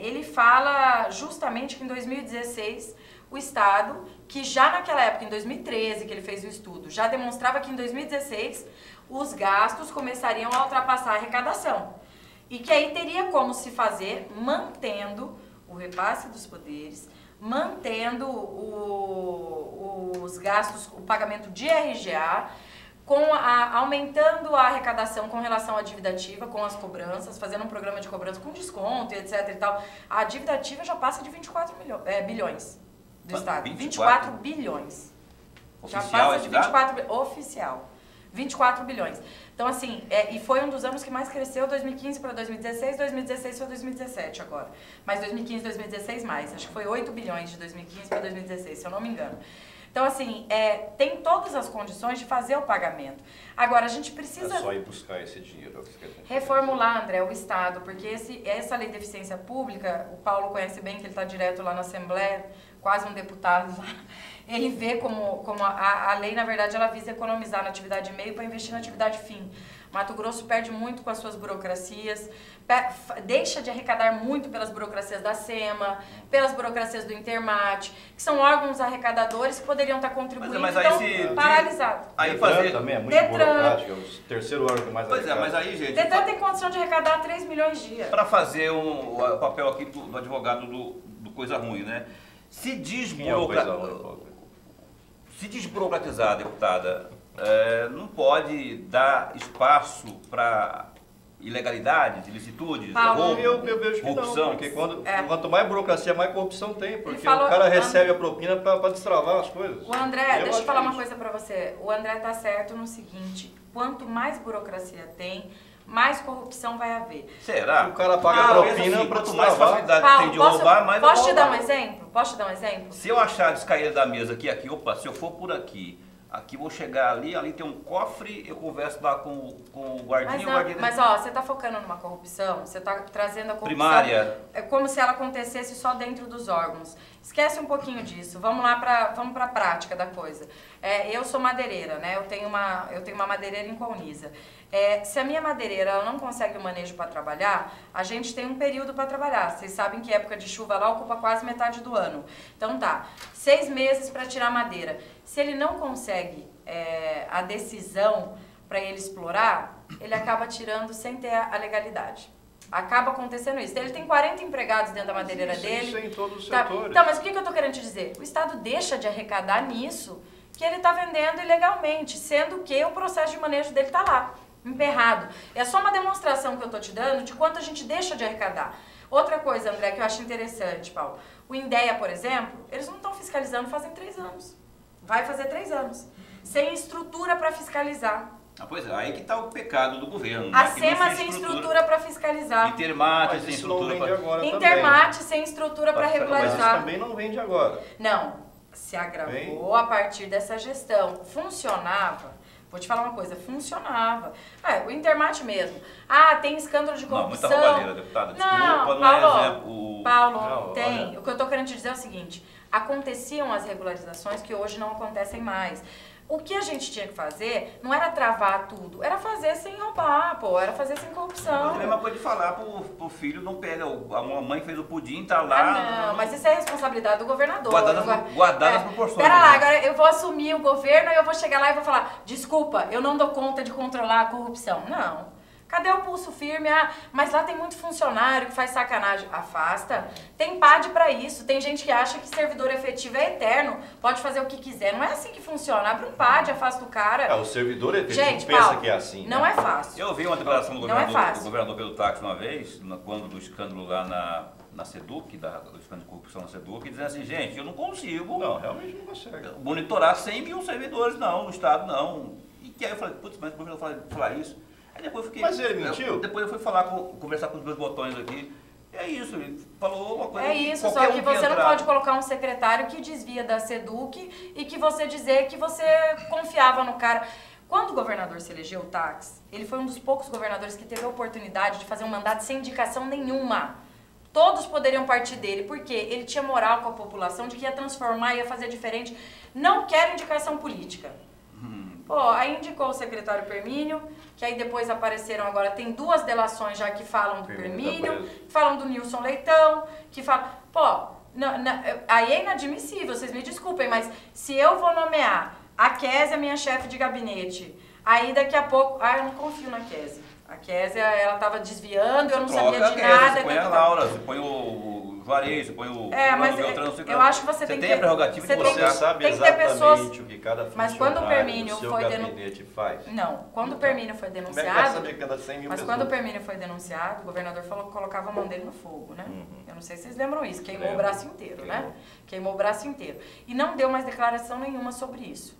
ele fala justamente que em 2016 o Estado, que já naquela época, em 2013 que ele fez o estudo, já demonstrava que em 2016 os gastos começariam a ultrapassar a arrecadação. E que aí teria como se fazer mantendo o repasse dos poderes, mantendo os gastos, o pagamento de RGA, aumentando a arrecadação com relação à dívida ativa, com as cobranças, fazendo um programa de cobrança com desconto, etc. e tal. A dívida ativa já passa de 24 bilhões do Estado. 24 bilhões. Oficial, já passa de 24 oficial. 24 bilhões. Então, assim, e foi um dos anos que mais cresceu, 2015 para 2016, 2016 para 2017 agora. Mas 2015, 2016 mais. Acho que foi 8 bilhões de 2015 para 2016, se eu não me engano. Então, assim, tem todas as condições de fazer o pagamento. Agora, a gente precisa... É só ir buscar esse dinheiro. Reformular, André, o Estado, porque essa lei de eficiência pública, o Paulo conhece bem, que ele está direto lá na Assembleia, quase um deputado lá. Ele vê como a lei, na verdade, ela visa economizar na atividade meio para investir na atividade fim. Mato Grosso perde muito com as suas burocracias, deixa de arrecadar muito pelas burocracias da SEMA, pelas burocracias do Intermate, que são órgãos arrecadadores que poderiam estar contribuindo, mas estão paralisados. Aí fazer também é muito burocrático, é o terceiro órgão que mais arrecada. Pois é, mas aí, gente... Detran tem condição de arrecadar 3 milhões dia. Para fazer o papel aqui do advogado do Coisa Ruim, né? Se desburocratizar, deputada, não pode dar espaço para ilegalidades, ilicitudes, roubo, eu vejo que corrupção. não, porque quanto mais burocracia, mais corrupção tem, porque falou, o cara recebe a propina para destravar as coisas. O André, deixa eu falar uma coisa para você, o André tá certo no seguinte, quanto mais burocracia tem, mais corrupção vai haver. Será? O cara paga a propina assim, para quanto mais destravar. facilidade tem de roubar, mais Posso te dar um exemplo? Posso te dar um exemplo? Se eu achar descaída da mesa aqui, opa, se eu for por aqui vou chegar ali tem um cofre, eu converso lá com o guardinha, mas ó, você tá focando numa corrupção, você tá trazendo a corrupção... Primária. É como se ela acontecesse só dentro dos órgãos. Esquece um pouquinho disso, vamos pra prática da coisa. Eu sou madeireira, né? Eu tenho uma madeireira em Colniza. Se a minha madeireira ela não consegue o manejo para trabalhar, a gente tem um período para trabalhar. Vocês sabem que época de chuva lá ocupa quase metade do ano. Então tá, 6 meses para tirar madeira. Se ele não consegue a decisão para ele explorar, ele acaba tirando sem ter a legalidade. Acaba acontecendo isso. Ele tem 40 empregados dentro da madeireira dele. Isso em todos os setores. Então, mas o que eu tô querendo te dizer? O Estado deixa de arrecadar nisso que ele está vendendo ilegalmente, sendo que o processo de manejo dele está lá, emperrado. É só uma demonstração que eu tô te dando de quanto a gente deixa de arrecadar. Outra coisa, André, que eu acho interessante, Paulo. O INDEA, por exemplo, eles não estão fiscalizando fazem 3 anos. Vai fazer 3 anos. Sem estrutura para fiscalizar. Pois é, aí que está o pecado do governo. A SEMA sem estrutura para fiscalizar. Intermate sem estrutura para... Intermate sem estrutura para regularizar. Mas isso também não vende agora. Não, se agravou a partir dessa gestão. Funcionava. Vou te falar uma coisa, funcionava. O Intermate mesmo. Tem escândalo de corrupção. Não, muita roubalheira, deputada. Desculpa, não é exemplo. Paulo, tem. Olha. O que eu tô querendo te dizer é o seguinte, aconteciam as regularizações que hoje não acontecem mais. O que a gente tinha que fazer não era travar tudo, era fazer sem roubar, era fazer sem corrupção. Você mesmo pode falar pro filho, não pega, a mãe fez o pudim, tá lá... Não, mas isso é responsabilidade do governador. Guardar as proporções. Pera lá, agora eu vou assumir o governo e eu vou chegar lá e vou falar, desculpa, eu não dou conta de controlar a corrupção. Não. Cadê o pulso firme? Mas lá tem muito funcionário que faz sacanagem. Afasta. Tem PAD pra isso. Tem gente que acha que servidor efetivo é eterno. Pode fazer o que quiser. Não é assim que funciona. Abre um PAD, afasta o cara. O servidor efetivo gente, pensa Paulo, que é assim. Não é fácil. Eu vi uma declaração do governador pelo táxi uma vez, quando do escândalo lá na SEDUC, do escândalo de corrupção na SEDUC, dizendo assim, gente, eu não consigo... Não, realmente não consegue. ...monitorar 100 mil servidores, não, no Estado, não. E que aí eu falei, putz, mas o governador falar isso... Depois eu fiquei, mas ele mentiu? Depois eu fui conversar com os meus botões aqui. É isso, ele falou uma coisa. É isso, só que você não pode colocar um secretário que desvia da SEDUC e que você dizer que você confiava no cara. Quando o governador se elegeu, o Tax, ele foi um dos poucos governadores que teve a oportunidade de fazer um mandato sem indicação nenhuma. Todos poderiam partir dele, porque ele tinha moral com a população de que ia transformar, ia fazer diferente. Não quero indicação política. Pô, aí indicou o secretário Permínio, que aí depois apareceram agora, tem 2 delações já que falam do Permínio, que falam do Nilson Leitão, que falam... Pô, aí é inadmissível, vocês me desculpem, mas se eu vou nomear a Kézia, minha chefe de gabinete, aí daqui a pouco... eu não confio na Kézia. A Kézia, ela tava desviando, eu não sabia de nada. Você põe a Laura, você põe o Juarez, você põe o... mas eu acho que você tem que ter... a prerrogativa de você sabe exatamente o que cada funcionário do seu gabinete faz. Não, quando o Permínio foi denunciado... Mas quando o Permínio foi denunciado, o governador falou que colocava a mão dele no fogo, né? Eu não sei se vocês lembram isso, queimou o braço inteiro, né? Queimou o braço inteiro. E não deu mais declaração nenhuma sobre isso.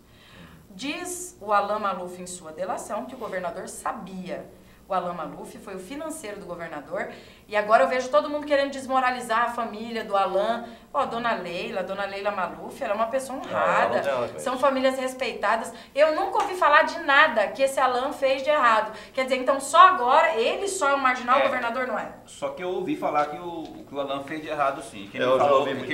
Diz o Alan Maluf em sua delação que o governador sabia. O Alan Maluf foi o financeiro do governador e agora eu vejo todo mundo querendo desmoralizar a família do Alan. Ó, Dona Leila Maluf, ela é uma pessoa honrada, são famílias respeitadas. Eu nunca ouvi falar de nada que esse Alan fez de errado. Quer dizer, então só agora, ele só é um marginal, o governador não é? Só que eu ouvi falar que o Alan fez de errado, sim. Quem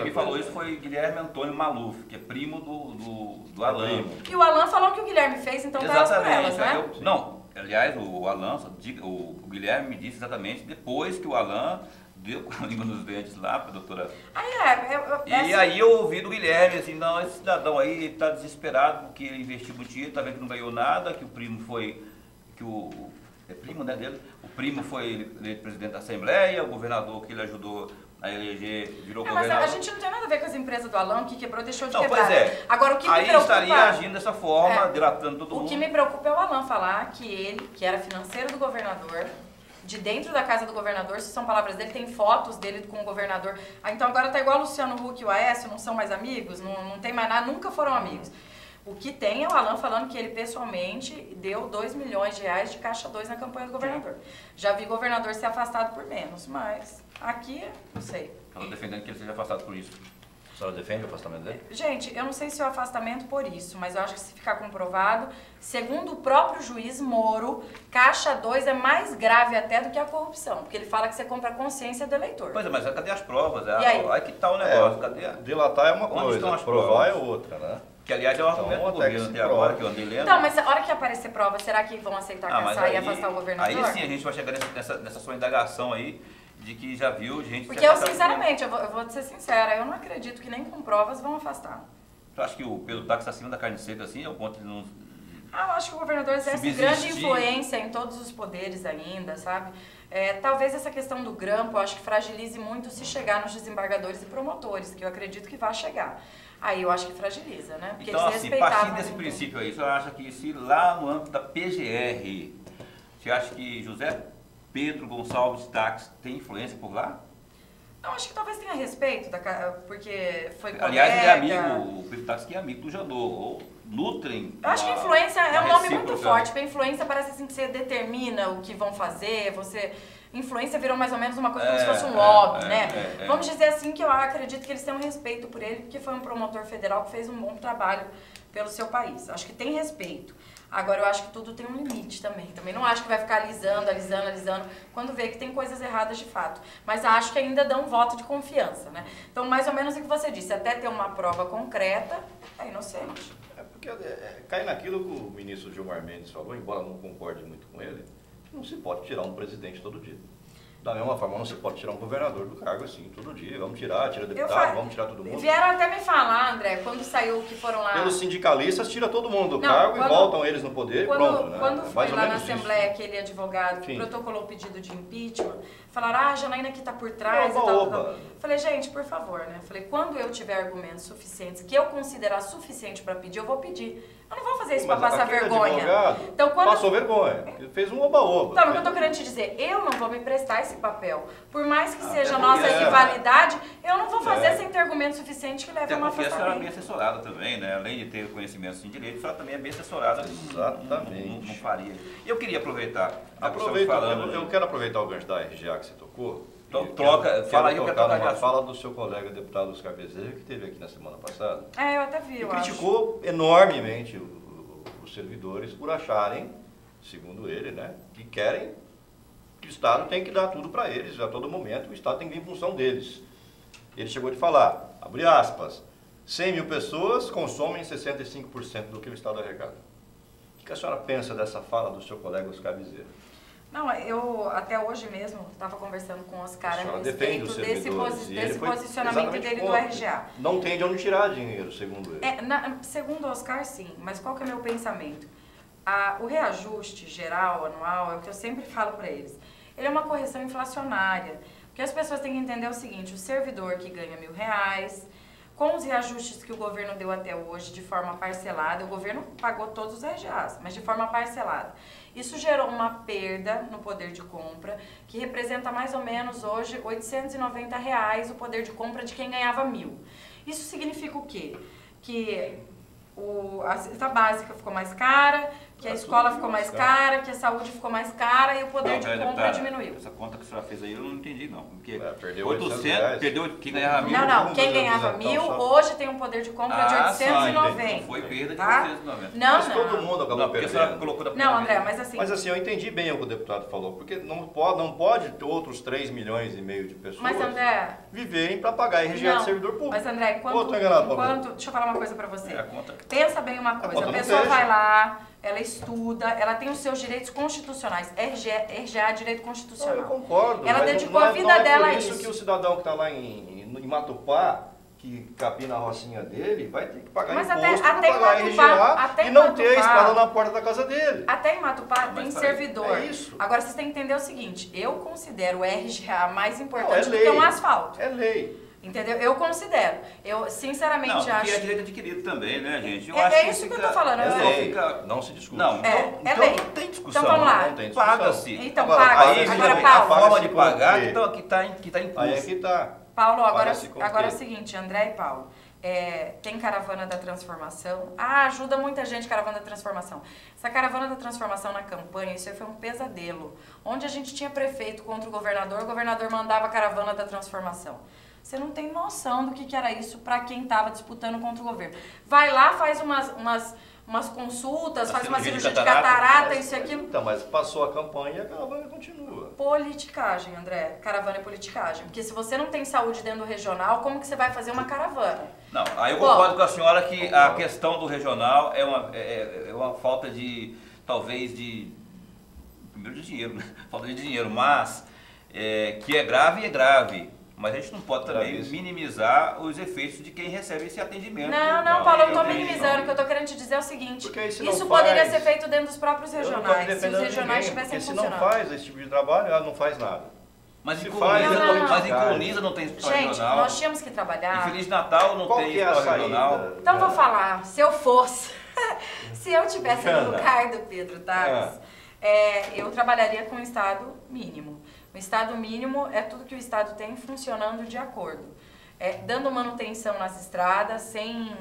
me falou isso foi Guilherme Antônio Maluf, que é primo do Alan. E o Alan falou que o Guilherme fez, então tá com elas, né? Não. Aliás, o Guilherme me disse exatamente depois que o Alan deu com a língua nos dentes lá para a doutora. E aí eu ouvi do Guilherme assim, não, esse cidadão aí está desesperado porque ele investiu muito dinheiro, está vendo que não ganhou nada, que o primo foi, é primo, né, dele? O primo foi eleito presidente da Assembleia, o governador que ele ajudou a eleger virou governador. Mas a gente não tem nada a ver com as empresas do Alan, que quebrou, deixou de quebrar. Pois é. Agora, o que aí me preocupa, estaria agindo dessa forma, dilatando todo mundo. O que me preocupa é o Alan falar que ele, que era financeiro do governador, de dentro da casa do governador, se são palavras dele, tem fotos dele com o governador. Então agora tá igual o Luciano Huck e o Aécio, não são mais amigos, não tem mais nada, nunca foram amigos. O que tem é o Alan falando que ele pessoalmente deu 2 milhões de reais de caixa 2 na campanha do governador. Já vi governador ser afastado por menos, mas aqui, não sei. Estão defendendo que ele seja afastado por isso. A senhora defende o afastamento dele? Gente, eu não sei se é o afastamento por isso, mas eu acho que se ficar comprovado, segundo o próprio juiz Moro, caixa 2 é mais grave até do que a corrupção, porque ele fala que você compra a consciência do eleitor. Pois é, mas cadê as provas? Aí que tá o negócio, cadê? Dilatar é uma coisa, provar é outra, né? Que aliás é o argumento do governo até agora, que eu andei lendo. Então, mas a hora que aparecer prova, será que vão aceitar caçar e afastar o governador? Aí sim a gente vai chegar nessa sua indagação aí, de que já viu gente... Porque eu, sinceramente, eu vou ser sincera, eu não acredito que nem com provas vão afastar. Tu acha que o Pedro Tax está acima da carne seca assim, ao ponto de não... Eu acho que o governador exerce grande influência em todos os poderes ainda, sabe? Talvez essa questão do grampo, eu acho que fragilize muito se chegar nos desembargadores e promotores, que eu acredito que vai chegar. Aí eu acho que fragiliza, né? Porque então, eles assim, partindo desse princípio aí, você acha que se lá no âmbito da PGR, você acha que José Pedro Gonçalves Tax tem influência por lá? Eu acho que talvez tenha respeito, porque foi colega. Aliás, ele é amigo, o Pedro Tax que é amigo do Janot, ou nutrem. Eu acho que influência é um nome muito forte, porque influência parece assim que você determina o que vão fazer, influência virou mais ou menos uma coisa como se fosse um lobby, né? Vamos dizer assim que eu acredito que eles têm um respeito por ele, porque foi um promotor federal que fez um bom trabalho pelo seu país. Acho que tem respeito. Agora, eu acho que tudo tem um limite também. Também não acho que vai ficar alisando, quando vê que tem coisas erradas de fato. Mas acho que ainda dá um voto de confiança, né? Então, mais ou menos o que você disse, até ter uma prova concreta, é inocente. Porque cai naquilo que o ministro Gilmar Mendes falou, embora não concorde muito com ele, que não se pode tirar um presidente todo dia. Da mesma forma, não se pode tirar um governador do cargo assim, todo dia. Vamos tirar deputado, vamos tirar todo mundo. Vieram até me falar, André, quando saiu que foram lá... Pelos sindicalistas, tira todo mundo do cargo e voltam eles no poder e pronto, né? Quando foi lá na Assembleia aquele advogado que protocolou o pedido de impeachment, falaram, a Janaína que tá por trás e tal. Falei, gente, por favor, né? Falei, quando eu tiver argumentos suficientes, que eu considerar suficiente para pedir, eu vou pedir. Eu não vou fazer isso para passar vergonha. Então, passou vergonha. Ele fez um oba-oba. Então, o que eu tô querendo te dizer, eu não vou me prestar esse papel. Por mais que seja nossa rivalidade, eu não vou fazer sem ter argumento suficiente que leve a uma afastamento. A senhora é bem assessorada também, né? Além de ter conhecimento em direito, a senhora também é bem assessorada. Exatamente. Não faria. E eu queria aproveitar. Eu quero aproveitar o gancho da RGA que você tocou. Então fala aí, eu quero tocar uma fala do seu colega deputado Oscar Bezerra, que esteve aqui na semana passada. Eu até vi, eu criticou enormemente os servidores por acharem, segundo ele, né, que querem que o Estado tem que dar tudo para eles, a todo momento o Estado tem que vir em função deles. Ele chegou de falar, abre aspas, 100 mil pessoas consomem 65% do que o Estado arrecada. O que a senhora pensa dessa fala do seu colega Oscar Bezerra? Não, eu até hoje mesmo estava conversando com o Oscar a respeito desse posicionamento dele do RGA. Não tem de onde tirar dinheiro, segundo ele. Segundo o Oscar, sim. Mas qual que é o meu pensamento? O reajuste geral, anual, é o que eu sempre falo para eles. Ele é uma correção inflacionária. Porque as pessoas têm que entender o seguinte, o servidor que ganha R$1.000, com os reajustes que o governo deu até hoje de forma parcelada, o governo pagou todos os RGAs, mas de forma parcelada. Isso gerou uma perda no poder de compra, que representa mais ou menos hoje R$890 o poder de compra de quem ganhava 1.000. Isso significa o quê? Que a cesta básica ficou mais cara, que a escola ficou mais cara, que a saúde ficou mais cara e o poder de compra diminuiu. Essa conta que a senhora fez aí eu não entendi não. Porque perdeu 800, perdeu quem ganhava 1.000. Não, quem ganhava 1.000 hoje tem um poder de compra de 890. Não foi perda de tá? 890. Mas todo mundo acabou porque a senhora colocou da Não, André, mas assim... Mas assim, eu entendi bem o que o deputado falou, porque não pode ter outros 3,5 milhões de pessoas mas, André, viverem para pagar RGA de servidor público. Mas, André, deixa eu falar uma coisa para você. Pensa bem uma coisa, a pessoa vai lá, ela estuda, ela tem os seus direitos constitucionais. RGA é direito constitucional. Eu concordo. Ela dedicou a vida dela a isso. Por isso que o cidadão que está lá em Matupá, que capina a rocinha dele, vai ter que pagar imposto para pagar RGA e não ter a estrada na porta da casa dele. Até em Matupá tem servidor. É isso. Agora vocês têm que entender o seguinte, eu considero o RGA mais importante do que um asfalto. É lei. Entendeu? Eu considero. Eu, sinceramente, acho... E é direito adquirido também, né, gente? É isso que eu tô falando. É lei. Não se discute. Não, é lei. Não tem discussão. Então vamos lá. Não tem discussão. Paga-se. Então paga-se. Agora, Paulo... A forma de pagar que está em curso. Aí é que está. Paulo, agora é o seguinte, André e Paulo. Tem Caravana da Transformação. Ajuda muita gente Caravana da Transformação. Essa Caravana da Transformação na campanha, isso aí foi um pesadelo. Onde a gente tinha prefeito contra o governador mandava a Caravana da Transformação. Você não tem noção do que era isso para quem estava disputando contra o governo. Vai lá, faz umas consultas, faz uma cirurgia de catarata, isso e aquilo. Então, mas passou a campanha e a caravana continua. Politicagem, André. Caravana é politicagem. Porque se você não tem saúde dentro do regional, como que você vai fazer uma caravana? Não, aí eu concordo com a senhora que a questão do regional é uma falta de, talvez, primeiro de dinheiro, né? Falta de dinheiro, mas que é grave. Mas a gente não pode também minimizar os efeitos de quem recebe esse atendimento. Não, Paulo, eu não estou minimizando. O que eu estou querendo te dizer é o seguinte. Isso poderia ser feito dentro dos próprios regionais, se os regionais estivessem funcionando. Porque se não faz esse tipo de trabalho, ela não faz nada. Mas em Coluniza não tem hospital regional. Gente, nós tínhamos que trabalhar... Em Feliz Natal não tem hospital regional. Então vou falar, se eu fosse, se eu tivesse no lugar do Pedro Taques, eu trabalharia com o Estado mínimo. O Estado mínimo é tudo que o Estado tem funcionando de acordo. Dando manutenção nas estradas, sem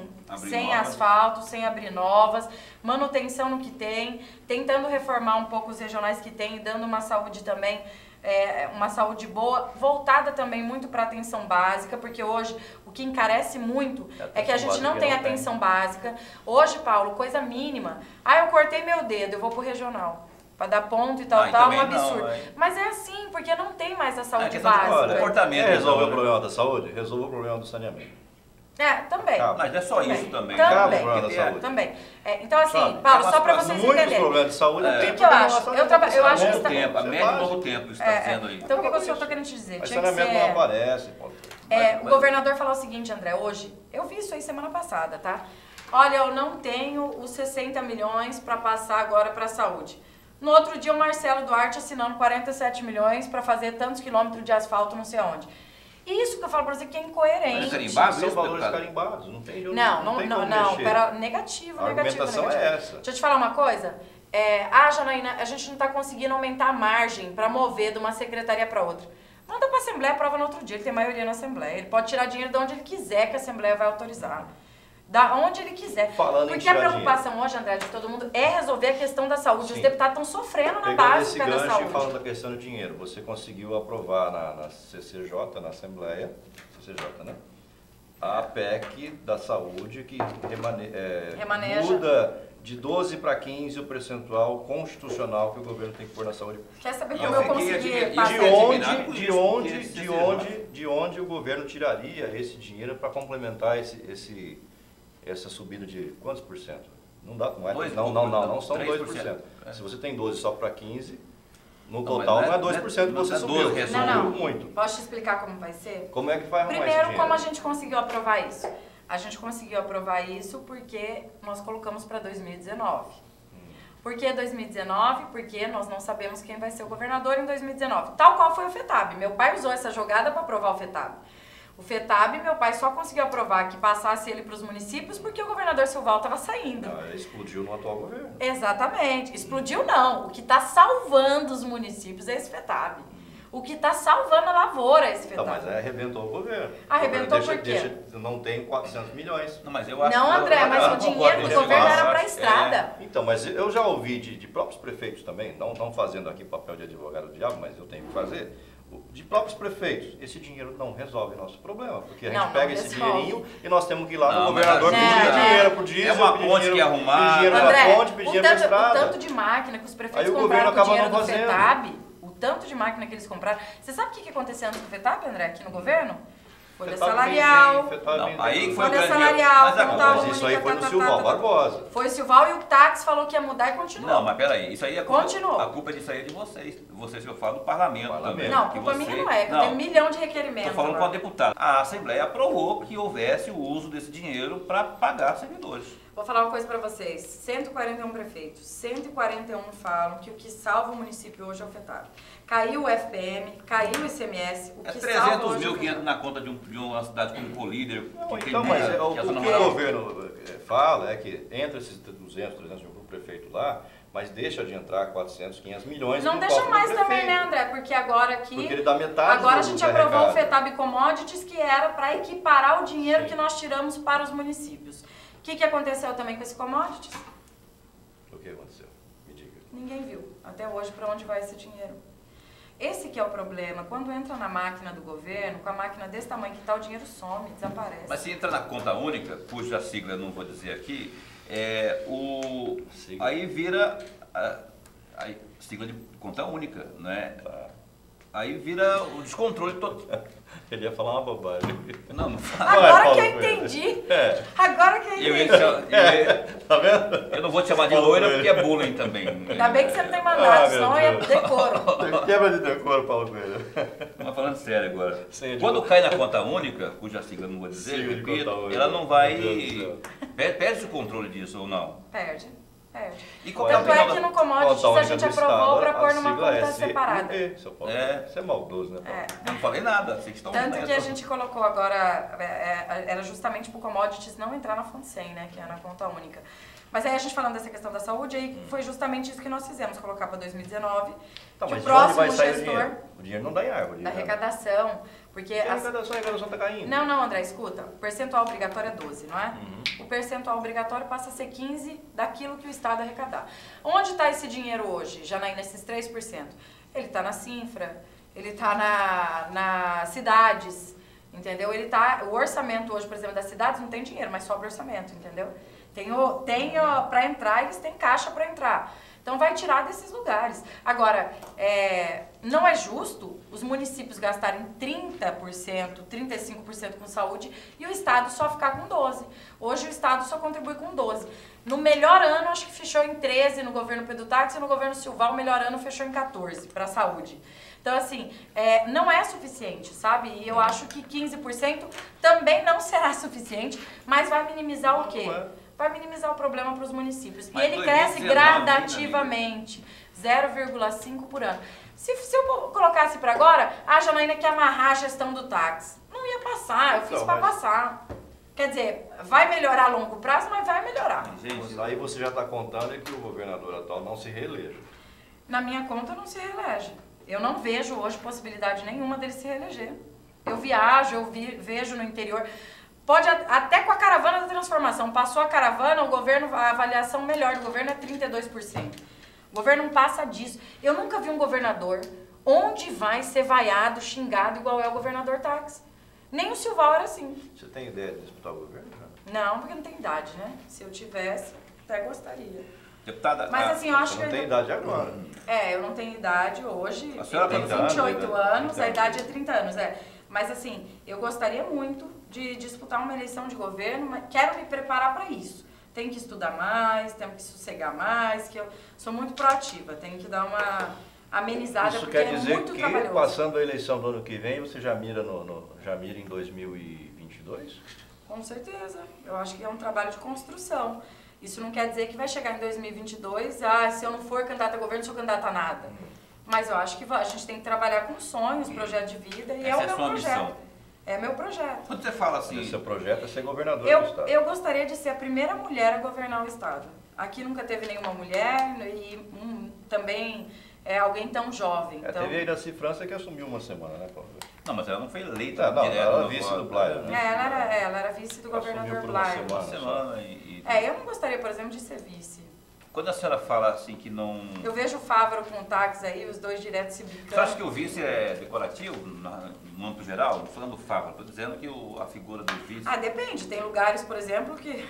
asfalto, sem abrir novas, manutenção no que tem, tentando reformar um pouco os regionais que tem, dando uma saúde também, uma saúde boa, voltada também muito para a atenção básica, porque hoje o que encarece muito é que a gente não tem atenção básica. Hoje, Paulo, coisa mínima, eu cortei meu dedo, eu vou pro regional. Para dar ponto e tal, um absurdo. Mas é assim, porque não tem mais a saúde básica. Comportamento resolver o problema da saúde, resolve o problema do saneamento. Também. Mas não é só isso também. Também. Então, assim, Paulo, só para vocês entenderem. Muitos problemas de saúde não tem o que eu acho? Eu acho que a médio e longo tempo, você está dizendo aí. Então, o que eu estou querendo te dizer? Mas saneamento não aparece. O governador falou o seguinte, André, hoje, eu vi isso aí semana passada, tá? Olha, eu não tenho os 60 milhões para passar agora para a saúde. No outro dia, o Marcelo Duarte assinando 47 milhões para fazer tantos quilômetros de asfalto, não sei aonde. Isso que eu falo para você que é incoerente. São valores carimbados, não tem jeito. Não, pera, negativo. A argumentação é essa. Deixa eu te falar uma coisa. Janaína, a gente não está conseguindo aumentar a margem para mover de uma secretaria para outra. Manda para a Assembleia, aprova no outro dia, ele tem maioria na Assembleia. Ele pode tirar dinheiro de onde ele quiser, que a Assembleia vai autorizar. Da onde ele quiser. Porque a preocupação hoje, André, de todo mundo é resolver a questão da saúde. Os deputados estão sofrendo na básica da saúde. Falando da questão do dinheiro, você conseguiu aprovar na CCJ, na Assembleia, CCJ, né? A PEC da saúde que muda de 12 para 15 o percentual constitucional que o governo tem que pôr na saúde. Quer saber como eu consegui passar? De onde o governo tiraria esse dinheiro para complementar essa subida de quantos por cento? Não dá, não são 2%. Se você tem 12 só para 15, no total não é 2% que você subiu. Não. Muito. Posso te explicar como vai ser? Como é que vai arrumar esse Primeiro, dinheiro? como a gente conseguiu aprovar isso? A gente conseguiu aprovar isso porque nós colocamos para 2019. Por que 2019? Porque nós não sabemos quem vai ser o governador em 2019. Tal qual foi o FETAB. Meu pai usou essa jogada para aprovar o FETAB. O FETAB, meu pai só conseguiu aprovar que passasse ele para os municípios porque o governador Silval estava saindo. Explodiu no atual governo. Exatamente. Explodiu não. O que está salvando os municípios é esse FETAB. O que está salvando a lavoura é esse FETAB. Mas arrebentou o governo. Arrebentou por quê? Não tem 400 milhões. Não, mas eu acho não, André, mas o dinheiro do governo era para a estrada. Então, mas eu já ouvi de próprios prefeitos também, não fazendo aqui papel de advogado do diabo, mas eu tenho que fazer, de próprios prefeitos, esse dinheiro não resolve nosso problema, porque a gente pega esse dinheirinho e nós temos que ir lá no governador pedir dinheiro pro diesel, é uma ponte que arrumar, pedir dinheiro pra ponte, pedir dinheiro pra estrada. O tanto de máquina que os prefeitos compraram com o dinheiro do FETAB, o tanto de máquina que eles compraram. Você sabe o que aconteceu antes do FETAB, André, aqui no governo? Folha salarial. Aí foi folha salarial. Mas isso aí foi no Silval Barbosa. Foi o Silval e o Táxi falou que ia mudar e continuou. Não, mas peraí, isso aí é continuou. A culpa disso aí é de vocês. Vocês que eu falo do parlamento também. Não, culpa minha não é, que eu tenho 1 milhão de requerimentos. Estou falando com a deputada. A Assembleia aprovou que houvesse o uso desse dinheiro para pagar servidores. Vou falar uma coisa para vocês. 141 prefeitos, 141 falam que o que salva o município hoje é o FETAB. Caiu o FPM, caiu o ICMS, o que salva 300 mil que entra na conta de uma cidade como Colíder. Então, mas o que o governo fala é que entra esses 200, 300 mil por prefeito lá, mas deixa de entrar 400, 500 milhões. Não deixa mais também, né, André? Porque agora aqui... Porque ele dá metade agora a gente aprovou o FETAB Commodities, que era para equiparar o dinheiro que nós tiramos para os municípios. O que aconteceu também com esse commodities? O que aconteceu? Me diga. Ninguém viu até hoje para onde vai esse dinheiro. Esse que é o problema. Quando entra na máquina do governo, com a máquina desse tamanho que tá, o dinheiro some, desaparece. Mas se entra na conta única, cuja sigla eu não vou dizer aqui, aí vira a sigla de conta única, né? Tá. Aí vira o descontrole total. Ele ia falar uma bobagem. Não fala. Agora que eu entendi. Agora que eu entendi. Tá vendo? Eu não vou te chamar de loira porque é bullying também. Ainda bem que você não tem mandato, senão é decoro. Quebra de decoro, Paulo Coelho. Mas falando sério agora. Quando cai na conta única, cuja sigla eu não vou dizer, repito, ela não vai... Perde o controle disso ou não? Perde. E tanto é que no commodities a gente aprovou para pôr numa conta separada. Você é maldoso, né? Eu não falei nada, vocês estão tanto que a gente colocou agora, era justamente para o commodities não entrar na fonte 100, né, que é na conta única. Mas aí a gente falando dessa questão da saúde, aí foi justamente isso que nós fizemos, colocar para 2019, Tá, que mas o próximo vai sair gestor... O dinheiro não dá em árvore. Da arrecadação, porque... A arrecadação está caindo. Não, André, escuta, o percentual obrigatório é 12, não é? O percentual obrigatório passa a ser 15 daquilo que o Estado arrecadar. Onde está esse dinheiro hoje, Janaína, esses 3%? Ele está na Sinfra, ele está nas cidades, entendeu? O orçamento hoje, por exemplo, das cidades não tem dinheiro, mas sobra orçamento, entendeu? Para entrar, eles têm caixa para entrar. Então vai tirar desses lugares. Agora, não é justo os municípios gastarem 30%, 35% com saúde e o Estado só ficar com 12%. Hoje o Estado só contribui com 12%. No melhor ano, acho que fechou em 13% no governo Pedro Táxi e no governo Silval, o melhor ano fechou em 14% para a saúde. Então, assim, não é suficiente, sabe? E eu acho que 15% também não será suficiente, mas vai minimizar o quê? Vai minimizar o problema para os municípios. Mas e ele cresce gradativamente, 0,5% por ano. Se eu colocasse para agora, a Janaína quer amarrar a gestão do táxi. Não ia passar, eu fiz para passar. Quer dizer, vai melhorar a longo prazo, mas vai melhorar. Gente, aí você já está contando que o governador atual não se reeleja. Na minha conta, não se reelege. Eu não vejo hoje possibilidade nenhuma dele se reeleger. Eu viajo, vejo no interior... Pode até com a caravana da transformação. Passou a caravana, a avaliação melhor do governo é 32%. O governo não passa disso. Eu nunca vi um governador onde vai ser vaiado, xingado, igual é o governador Táxi. Nem o Silval era assim. Você tem ideia de disputar o governo? Não, porque não tem idade, né? Se eu tivesse... Até gostaria. Deputada, Mas assim, eu acho Você que... não tem idade agora. Eu não tenho idade hoje. A senhora Eu tenho tem 28 anos, a 30 idade é 30 anos, Mas assim, eu gostaria muito de disputar uma eleição de governo, mas quero me preparar para isso. Tenho que estudar mais, tenho que sossegar mais, que eu sou muito proativa, tenho que dar uma amenizada, Isso porque quer é dizer muito que, trabalhoso. passando a eleição do ano que vem, você já mira, já mira em 2022? Com certeza. Eu acho que é um trabalho de construção. Isso não quer dizer que vai chegar em 2022, se eu não for candidata a governo, não sou candidata a nada. Mas eu acho que a gente tem que trabalhar com sonhos, projeto de vida, e é o meu projeto. É meu projeto. Quando você fala assim... O seu projeto é ser governador do estado. Eu gostaria de ser a primeira mulher a governar o estado. Aqui nunca teve nenhuma mulher e também alguém tão jovem. Então... Teve a Iraci França que assumiu uma semana, né, Paulo? Não, mas ela não foi eleita Não, direto. ela era vice do Blair. Né? Ela era vice do governador Blair. Uma semana eu não gostaria, por exemplo, de ser vice. Quando a senhora fala assim que não... Eu vejo o Fávaro com o táxi aí, os dois diretos se bicando. Você acha que o vice é decorativo, no âmbito geral? Não falando do Fávaro, estou dizendo que a figura do vice... Depende. Tem lugares, por exemplo, que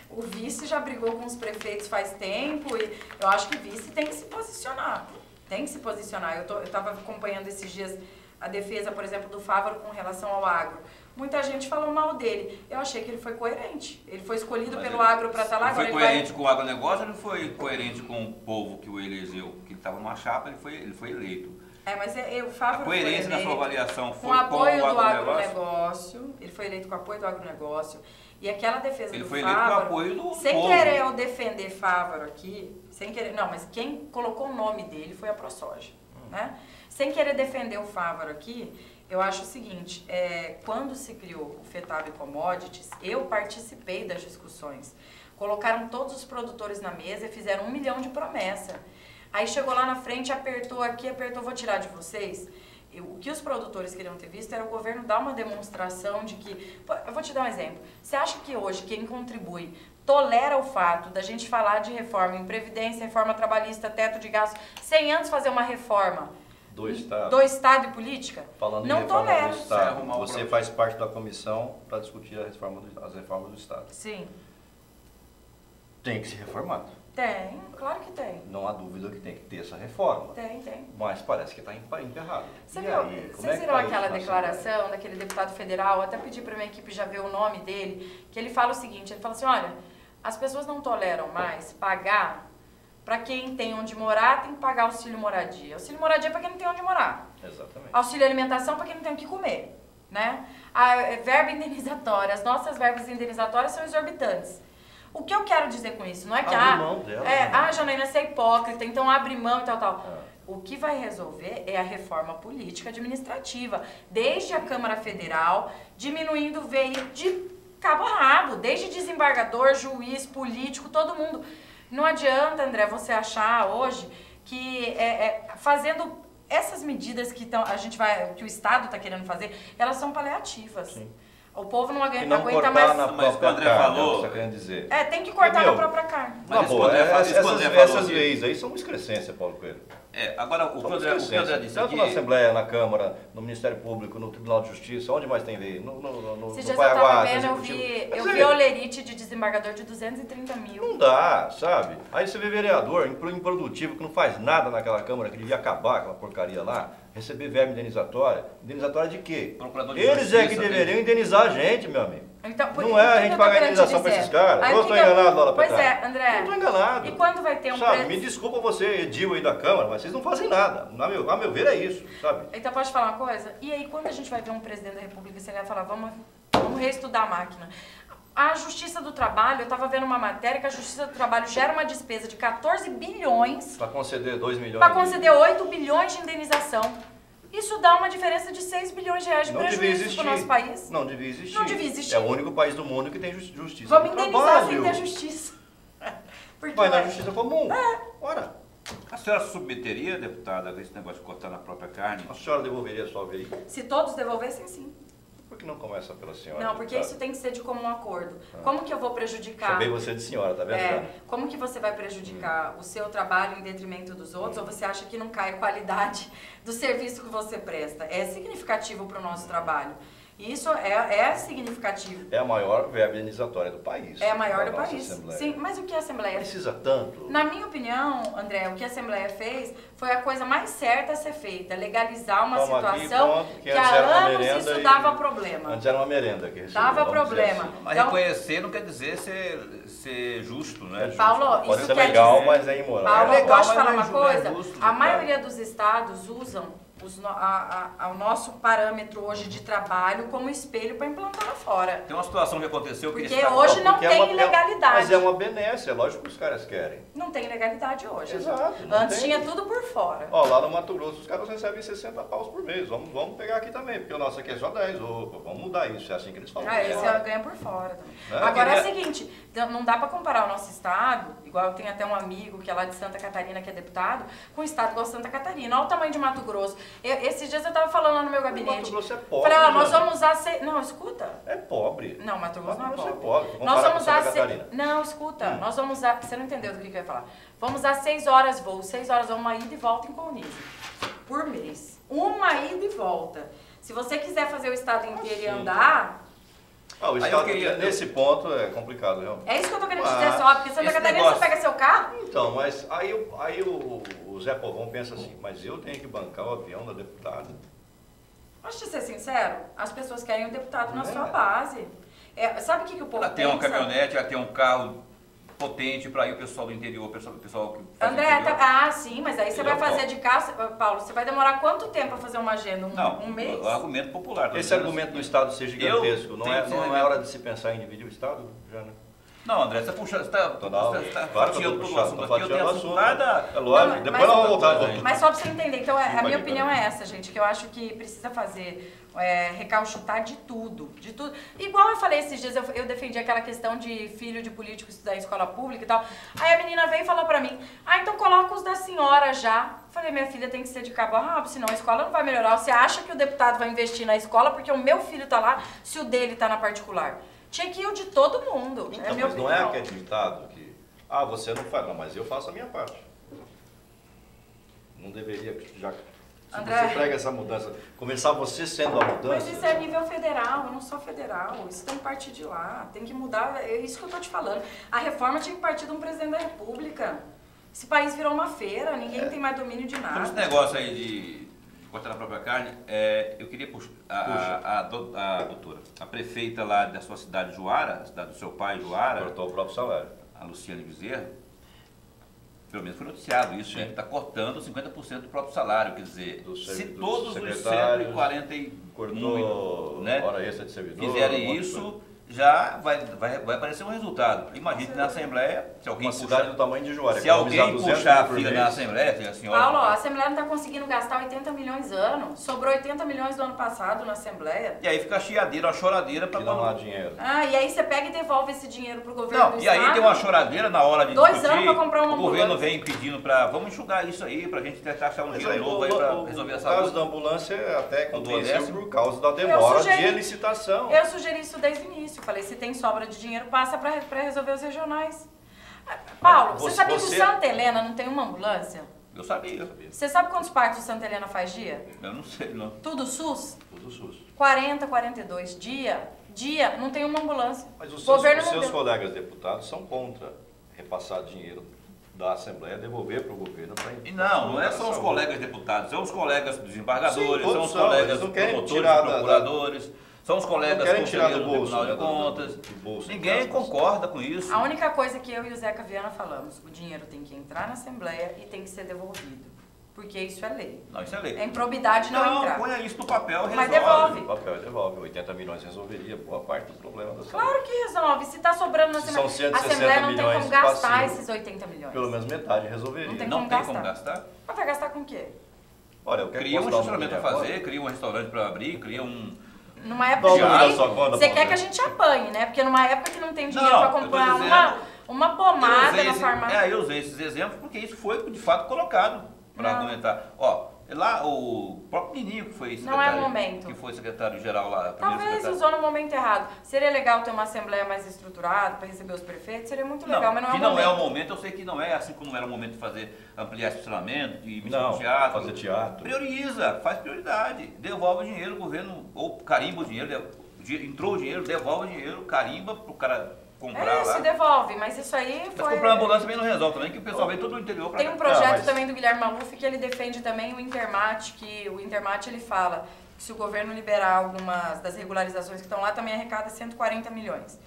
o vice já brigou com os prefeitos faz tempo e eu acho que o vice tem que se posicionar. Tem que se posicionar. Eu estava acompanhando esses dias a defesa, por exemplo, do Fávaro com relação ao agro. Muita gente falou mal dele. Eu achei que ele foi coerente. Ele foi escolhido pelo agro para estar lá. Ele foi coerente com o agronegócio ou ele foi coerente com o povo que o elegeu? Porque ele estava numa chapa, ele foi eleito. Mas o Fávaro a coerência na sua avaliação foi com apoio do agronegócio. Ele foi eleito com apoio do agronegócio. E aquela defesa ele do foi Fávaro, eleito com apoio do sem povo. querer eu defender Fávaro aqui, sem querer, não, mas quem colocou o nome dele foi a ProSoja, né? Sem querer defender o Fávaro aqui, eu acho o seguinte, quando se criou o FETAB Commodities, eu participei das discussões. Colocaram todos os produtores na mesa e fizeram 1 milhão de promessa. Aí chegou lá na frente, apertou aqui, apertou, vou tirar de vocês. O que os produtores queriam ter visto era o governo dar uma demonstração de que... Eu vou te dar um exemplo. Você acha que hoje quem contribui tolera o fato da gente falar de reforma em Previdência, reforma trabalhista, teto de gastos, sem antes fazer uma reforma do Estado, e política? Falando não em reforma tolera. do Estado, você faz parte da comissão para discutir as reformas do Estado. Sim. Tem que ser reformado. Tem, claro que tem. Não há dúvida que tem que ter essa reforma. Tem. Mas parece que está emperrado. Vocês viram aquela declaração daquele deputado federal? Eu até pedi para minha equipe já ver o nome dele, que ele fala o seguinte, ele fala assim, olha, as pessoas não toleram mais pagar para quem tem onde morar, tem que pagar auxílio moradia. Auxílio moradia é para quem não tem onde morar. Exatamente. Auxílio alimentação para quem não tem o que comer, né? A verba indenizatória, as nossas verbas indenizatórias são exorbitantes. O que eu quero dizer com isso? Não é que, Janaína, você é hipócrita, então abre mão e tal. O que vai resolver é a reforma política administrativa, desde a Câmara Federal, diminuindo o veio de cabo a rabo, desde desembargador, juiz, político, todo mundo. Não adianta, André, você achar hoje que fazendo essas medidas que o Estado está querendo fazer, elas são paliativas. Sim. O povo não aguenta mais. Mas o André falou, você querendo dizer. Tem que cortar na própria carne. Mas essas leis aí são uma excrescência, Paulo Coelho. Agora, o que o André disse tanto na Assembleia, na Câmara, no Ministério Público, no Tribunal de Justiça, onde mais tem lei? No Paraguai, eu vi olerite de desembargador de 230 mil. Não dá, sabe? Aí você vê vereador improdutivo que não faz nada naquela Câmara, que devia acabar aquela porcaria lá, receber verba indenizatória. Indenizatória de quê? Eles que deveriam indenizar a gente, meu amigo. Então, não é a gente pagar indenização para esses caras. Eu estou enganado, Lola Petralha. Pois é, André. Eu estou enganado. E quando vai ter Me desculpa você, edil aí da Câmara, mas vocês não fazem nada. A meu ver é isso, sabe? Então, posso te falar uma coisa? E aí, quando a gente vai ver um presidente da República, você vai falar, vamos reestudar a máquina. A Justiça do Trabalho, eu estava vendo uma matéria que a Justiça do Trabalho gera uma despesa de 14 bilhões... Para conceder 2 milhões. Para conceder 8 bilhões de indenização. Isso dá uma diferença de 6 bilhões de reais de prejuízo para o nosso país. Não devia existir. Não devia existir. É o único país do mundo que tem justiça. Vamos indenizar sem ter justiça. Vai na justiça comum. Ora. A senhora submeteria, deputada, a esse negócio de cortar na própria carne? A senhora devolveria só o veículo? Se todos devolvessem, sim. Por que não começa pela senhora? Não, porque isso tem que ser de comum acordo. Como que eu vou prejudicar... Chamei você de senhora, tá vendo? Como que você vai prejudicar o seu trabalho em detrimento dos outros, ou você acha que não cai a qualidade do serviço que você presta? É significativo para o nosso trabalho. Isso é significativo. É a maior verba indenizatória do país. É a maior do país. Assembleia. Sim, mas o que a Assembleia Precisa tanto? Na minha opinião, André, o que a Assembleia fez foi a coisa mais certa a ser feita, legalizar uma situação que há anos isso dava problema. Antes era uma merenda que recebia, dava problema. Assim. Mas então, reconhecer não quer dizer ser justo, né? Paulo, Pode isso ser quer legal, dizer... mas é imoral. Paulo, É legal, posso mas falar não é uma coisa? justo, A maioria dos estados usam o nosso parâmetro hoje de trabalho como espelho para implantar lá fora. Tem uma situação que aconteceu que... Porque hoje não tem ilegalidade. Mas é uma benesse, é lógico que os caras querem. Não tem ilegalidade hoje. Exato. Antes tinha tudo por fora. Ó, lá no Mato Grosso os caras recebem 60 paus por mês. Vamos pegar aqui também, porque o nosso aqui é só 10. Opa, vamos mudar isso, é assim que eles falam. Esse ganha por fora também. Né? Agora é o seguinte, não dá para comparar o nosso estado, igual eu tenho até um amigo que é lá de Santa Catarina, que é deputado, com um estado igual Santa Catarina. Olha o tamanho de Mato Grosso. Esses dias eu tava falando lá no meu gabinete. Mato Grosso é pobre. Falei, ó, nós vamos usar... Não, escuta. É pobre. Não, Mato Grosso não é pobre. Vamos Nós vamos usar usar... Não, escuta. Nós vamos usar... Você não entendeu do que eu ia falar. Vamos usar 6 horas voo. 6 horas uma ida e volta em Colniza. Por mês. Uma ida e volta. Se você quiser fazer o estado inteiro e andar... O estado, nesse ponto é complicado, viu? É isso que eu tô querendo dizer só, porque Santa Catarina você pega seu carro? Então, mas aí o Zé Povão pensa assim, mas eu tenho que bancar o avião da deputada? Acho que ser sincero, as pessoas querem o deputado na sua base. Sabe o que o povo Ela tem uma caminhonete, ela tem um carro potente para ir o pessoal do interior, o pessoal que faz André, sim, mas aí você vai fazer de casa, Paulo, você vai demorar quanto tempo para fazer uma agenda? Um mês? É um argumento popular. Esse argumento do Estado ser gigantesco, não é hora de se pensar em dividir o Estado, Jana? Não, André, você está fatiando todo o assunto aqui, eu tenho assunto nada... É lógico, depois nós vamos voltar. Mas só para você entender, então a minha opinião é essa, gente, que eu acho que precisa fazer... recalchutar de tudo. Igual eu falei esses dias, eu defendi aquela questão de filho de político estudar em escola pública e tal. Aí a menina veio e falou pra mim, então coloca os da senhora já. Falei, minha filha tem que ser de cabo a rabo, senão a escola não vai melhorar. Você acha que o deputado vai investir na escola porque o meu filho tá lá, se o dele tá na particular? Tinha que ir o de todo mundo. Então, mas não é aquele ditado que, você não faz, não, mas eu faço a minha parte. Não deveria, já... Se André, você prega essa mudança, começar você sendo a mudança... Mas isso é nível federal, eu não sou federal, isso tem que partir de lá, tem que mudar, é isso que eu tô te falando. A reforma tinha que partir de um presidente da república. Esse país virou uma feira, ninguém tem mais domínio de nada. Sobre esse negócio aí de cortar na própria carne, eu queria puxar a doutora, a prefeita lá da sua cidade, Juara, a cidade do seu pai, Juara... Cortou o próprio salário. A Luciane Bezerra, pelo menos foi noticiado isso, né? Está cortando 50% do próprio salário, quer dizer, se todos os 141, né, hora extra de servidor, fizerem isso, já vai aparecer um resultado. Imagine na Assembleia, se alguém cidade do tamanho de Juara, se alguém puxar a fila na Assembleia, a senhora... Paulo, a Assembleia não está conseguindo gastar 80 milhões ano, sobrou 80 milhões do ano passado na Assembleia. E aí fica a chiadeira, a choradeira para não há dinheiro. E aí você pega e devolve esse dinheiro pro governo do Estado. Estado. E aí tem uma choradeira na hora de 2 anos para comprar uma o governo vem pedindo para, vamos enxugar isso aí, para a gente tentar achar um dinheiro novo aí para resolver essa coisa. O caso da ambulância é até compreensível por causa da demora de licitação. Eu sugeri isso desde o início, falei, se tem sobra de dinheiro, passa para resolver os regionais. Paulo, você sabia que o Santa Helena não tem uma ambulância? Eu sabia. Você sabe quantos partos o Santa Helena faz dia? Eu não sei, não. Tudo SUS? Tudo SUS. 40, 42. Dia, não tem uma ambulância. Mas os seus colegas deputados são contra repassar dinheiro da Assembleia, devolver para o governo. E não é só os colegas deputados, são os colegas desembargadores, são os colegas promotores, procuradores. São os colegas conselheiros do Tribunal de Contas. Ninguém concorda com isso. A única coisa que eu e o Zeca Viana falamos, o dinheiro tem que entrar na Assembleia e tem que ser devolvido. Porque isso é lei. Não, isso é lei. É improbidade não entrar. Não, ponha isso no papel e resolve. Mas devolve. O papel devolve. 80 milhões resolveria boa parte do problema da Assembleia. Claro que resolve. Se está sobrando na Assembleia, a Assembleia não tem como gastar esses 80 milhões. Pelo menos metade resolveria. Não tem como gastar. Mas vai gastar com o quê? Olha, eu quero cria um estacionamento para fazer, cria um restaurante para abrir, cria um... Numa época você quer que a gente apanhe, né? Porque numa época que não tem dinheiro para comprar uma pomada na farmácia. Eu usei esses exemplos porque isso foi de fato colocado para argumentar. Lá, o próprio Nininho, que foi secretário, não é o momento. Que foi secretário-geral lá. Talvez usou no momento errado. Seria legal ter uma assembleia mais estruturada para receber os prefeitos, seria muito legal, mas não é o momento. Que não é o momento, eu sei que não é, assim como não era o momento de fazer, ampliar estacionamento, de teatro. Fazer teatro. Prioriza, faz prioridade, devolve o dinheiro, o governo, ou carimba o dinheiro, entrou o dinheiro, devolve o dinheiro, carimba pro cara comprar lá. Se devolve, mas isso aí foi... Mas comprar ambulância também não resolve também, que o pessoal vem todo do interior para cá. Tem um projeto também do Guilherme Maluf que ele defende também o Intermate, que o Intermate ele fala que se o governo liberar algumas das regularizações que estão lá, também arrecada 140 milhões.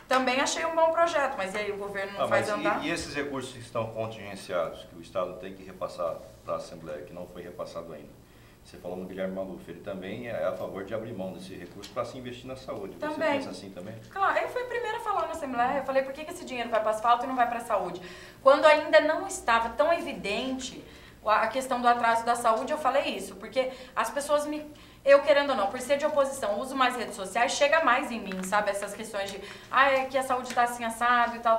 Também achei um bom projeto, mas e aí o governo não faz andar? E esses recursos que estão contingenciados, que o Estado tem que repassar para a Assembleia, que não foi repassado ainda? Você falou no Guilherme Maluf, ele também é a favor de abrir mão desse recurso para se investir na saúde. Também. Você pensa assim também? Claro, eu fui a primeira a falar na Assembleia, eu falei, por que esse dinheiro vai para asfalto e não vai para a saúde? Quando ainda não estava tão evidente a questão do atraso da saúde, eu falei isso, porque as pessoas eu querendo ou não, por ser de oposição, uso mais redes sociais, chega mais em mim, sabe? Essas questões de, é que a saúde está assim assado e tal.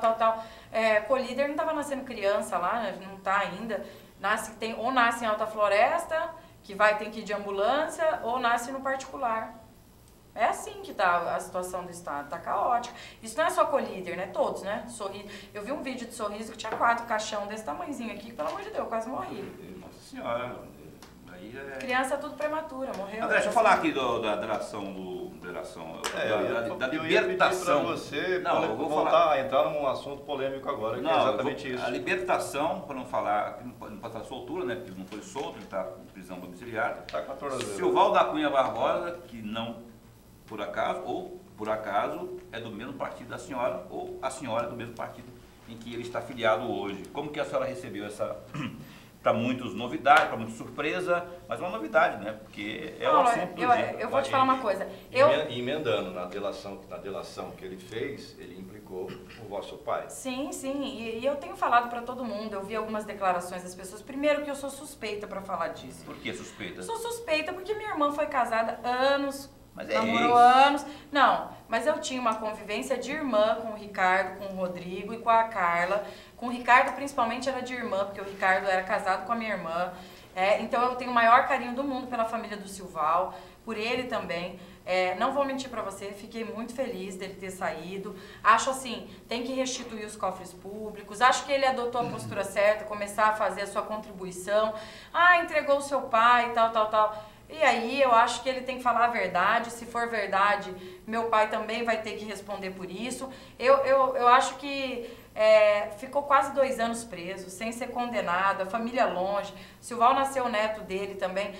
Colíder não estava nascendo criança lá, não está ainda. Ou nasce em Alta Floresta, que tem que ir de ambulância, ou nasce no particular. É assim que tá a situação do Estado, tá caótica. Isso não é só Colíder, né? Todos, né? Eu vi um vídeo de Sorriso que tinha 4 caixão desse tamanhozinho aqui, que pelo amor de Deus, quase morri. Nossa Senhora, aí é... Criança tudo prematura, morreu. André, deixa eu falar aqui da libertação. Para você eu vou voltar a entrar num assunto polêmico agora, que é exatamente isso. A libertação, para não falar, não pode falar soltura, né? Porque ele não foi solto, ele está em prisão domiciliar. Está com a tornozeleira. Silval da Cunha Barbosa, que não, por acaso, é do mesmo partido da senhora, ou a senhora é do mesmo partido em que ele está filiado hoje. Como que a senhora recebeu essa... Para muitos novidade, para muitos surpresa, mas uma novidade, né? Porque é o assunto do dia. Eu vou te falar uma coisa. Emendando na delação que ele fez, ele implicou o vosso pai. Sim. E eu tenho falado para todo mundo, eu vi algumas declarações das pessoas. Primeiro que eu sou suspeita para falar disso. Por que suspeita? Sou suspeita porque minha irmã foi casada anos, mas namorou anos. Não, mas eu tinha uma convivência de irmã com o Ricardo, com o Rodrigo e com a Carla. Com o Ricardo, principalmente, era de irmã, porque o Ricardo era casado com a minha irmã. Então, eu tenho o maior carinho do mundo pela família do Silval, por ele também. Não vou mentir pra você, fiquei muito feliz dele ter saído. Acho assim, tem que restituir os cofres públicos. Acho que ele adotou a postura certa, começar a fazer a sua contribuição. Entregou o seu pai, tal. E aí, eu acho que ele tem que falar a verdade. Se for verdade, meu pai também vai ter que responder por isso. Eu acho que... ficou quase 2 anos preso, sem ser condenado, a família longe. Silval nasceu o neto dele também.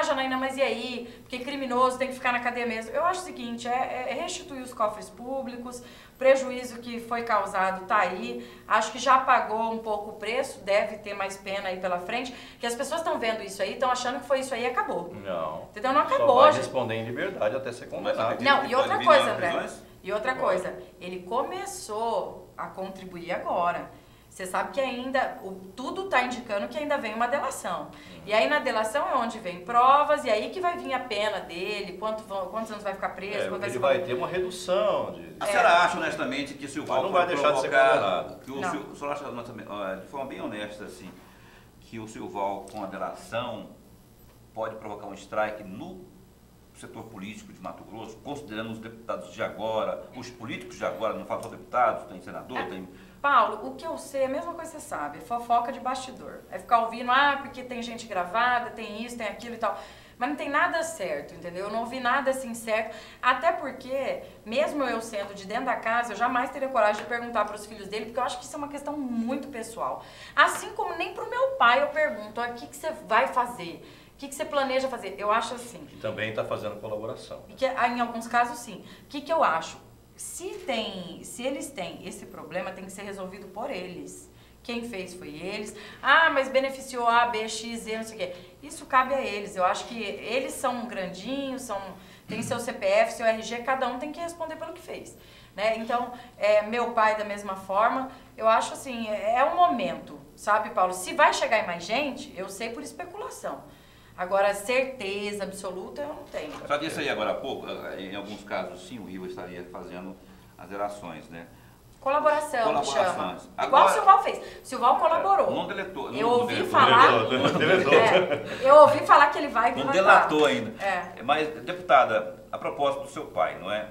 Janaína, mas e aí? Porque criminoso tem que ficar na cadeia mesmo. Eu acho o seguinte, restituir os cofres públicos, prejuízo que foi causado tá aí. Acho que já pagou um pouco o preço, deve ter mais pena aí pela frente. Que as pessoas estão vendo isso aí, estão achando que foi isso aí e acabou. Não. Entendeu? Não acabou. Só vai responder em liberdade até ser condenado. Não, e outra coisa, André. E outra coisa, ele começou a contribuir agora. Você sabe que ainda, tudo está indicando que ainda vem uma delação. E aí na delação é onde vem provas, e aí que vai vir a pena dele, quantos anos vai ficar preso. Ele vai ter uma redução. A senhora acha honestamente que o Silval não vai deixar de ser condenado? A senhora acha, de forma bem honesta, assim, que o Silval com a delação pode provocar um strike no setor político de Mato Grosso, considerando os deputados de agora, os políticos de agora, não falo só deputados, tem senador, tem... Paulo, o que eu sei é a mesma coisa que você sabe, fofoca de bastidor. É ficar ouvindo, porque tem gente gravada, tem isso, tem aquilo e tal. Mas não tem nada certo, entendeu? Eu não ouvi nada assim certo. Até porque, mesmo eu sendo de dentro da casa, eu jamais teria coragem de perguntar para os filhos dele, porque eu acho que isso é uma questão muito pessoal. Assim como nem pro meu pai eu pergunto, o que você vai fazer? O que você planeja fazer? Eu acho assim. Que também está fazendo colaboração. E que, em alguns casos, sim. O que eu acho? Se eles têm esse problema, tem que ser resolvido por eles. Quem fez foi eles. Mas beneficiou A, B, X, Z, não sei o quê. Isso cabe a eles. Eu acho que eles são grandinhos, tem seu CPF, seu RG, cada um tem que responder pelo que fez. Né? Então, meu pai da mesma forma, eu acho assim, é um momento, sabe, Paulo? Se vai chegar em mais gente, eu sei por especulação. Agora, certeza absoluta eu não tenho. Só disse aí agora há pouco, em alguns casos sim, o Riva estaria fazendo as delações, né? Colaboração, chama. Colaborações. Igual Agora- o Silval fez. O Silval colaborou. Não deletou. Eu não ouvi deletou. falar. Deletou. Eu ouvi falar que ele vai Não delatar. delatou ainda. É. Mas, deputada, a propósito do seu pai, não é?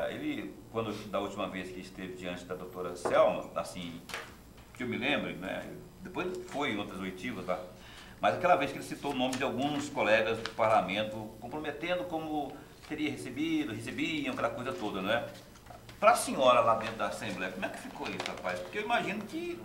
Ele, quando da última vez que esteve diante da doutora Selma, assim, que eu me lembro, né? Depois foi em outras oitivas, tá? Mas aquela vez que ele citou o nome de alguns colegas do parlamento, comprometendo como teria recebiam, aquela coisa toda, não é? Para a senhora lá dentro da Assembleia, como é que ficou isso, rapaz? Porque eu imagino que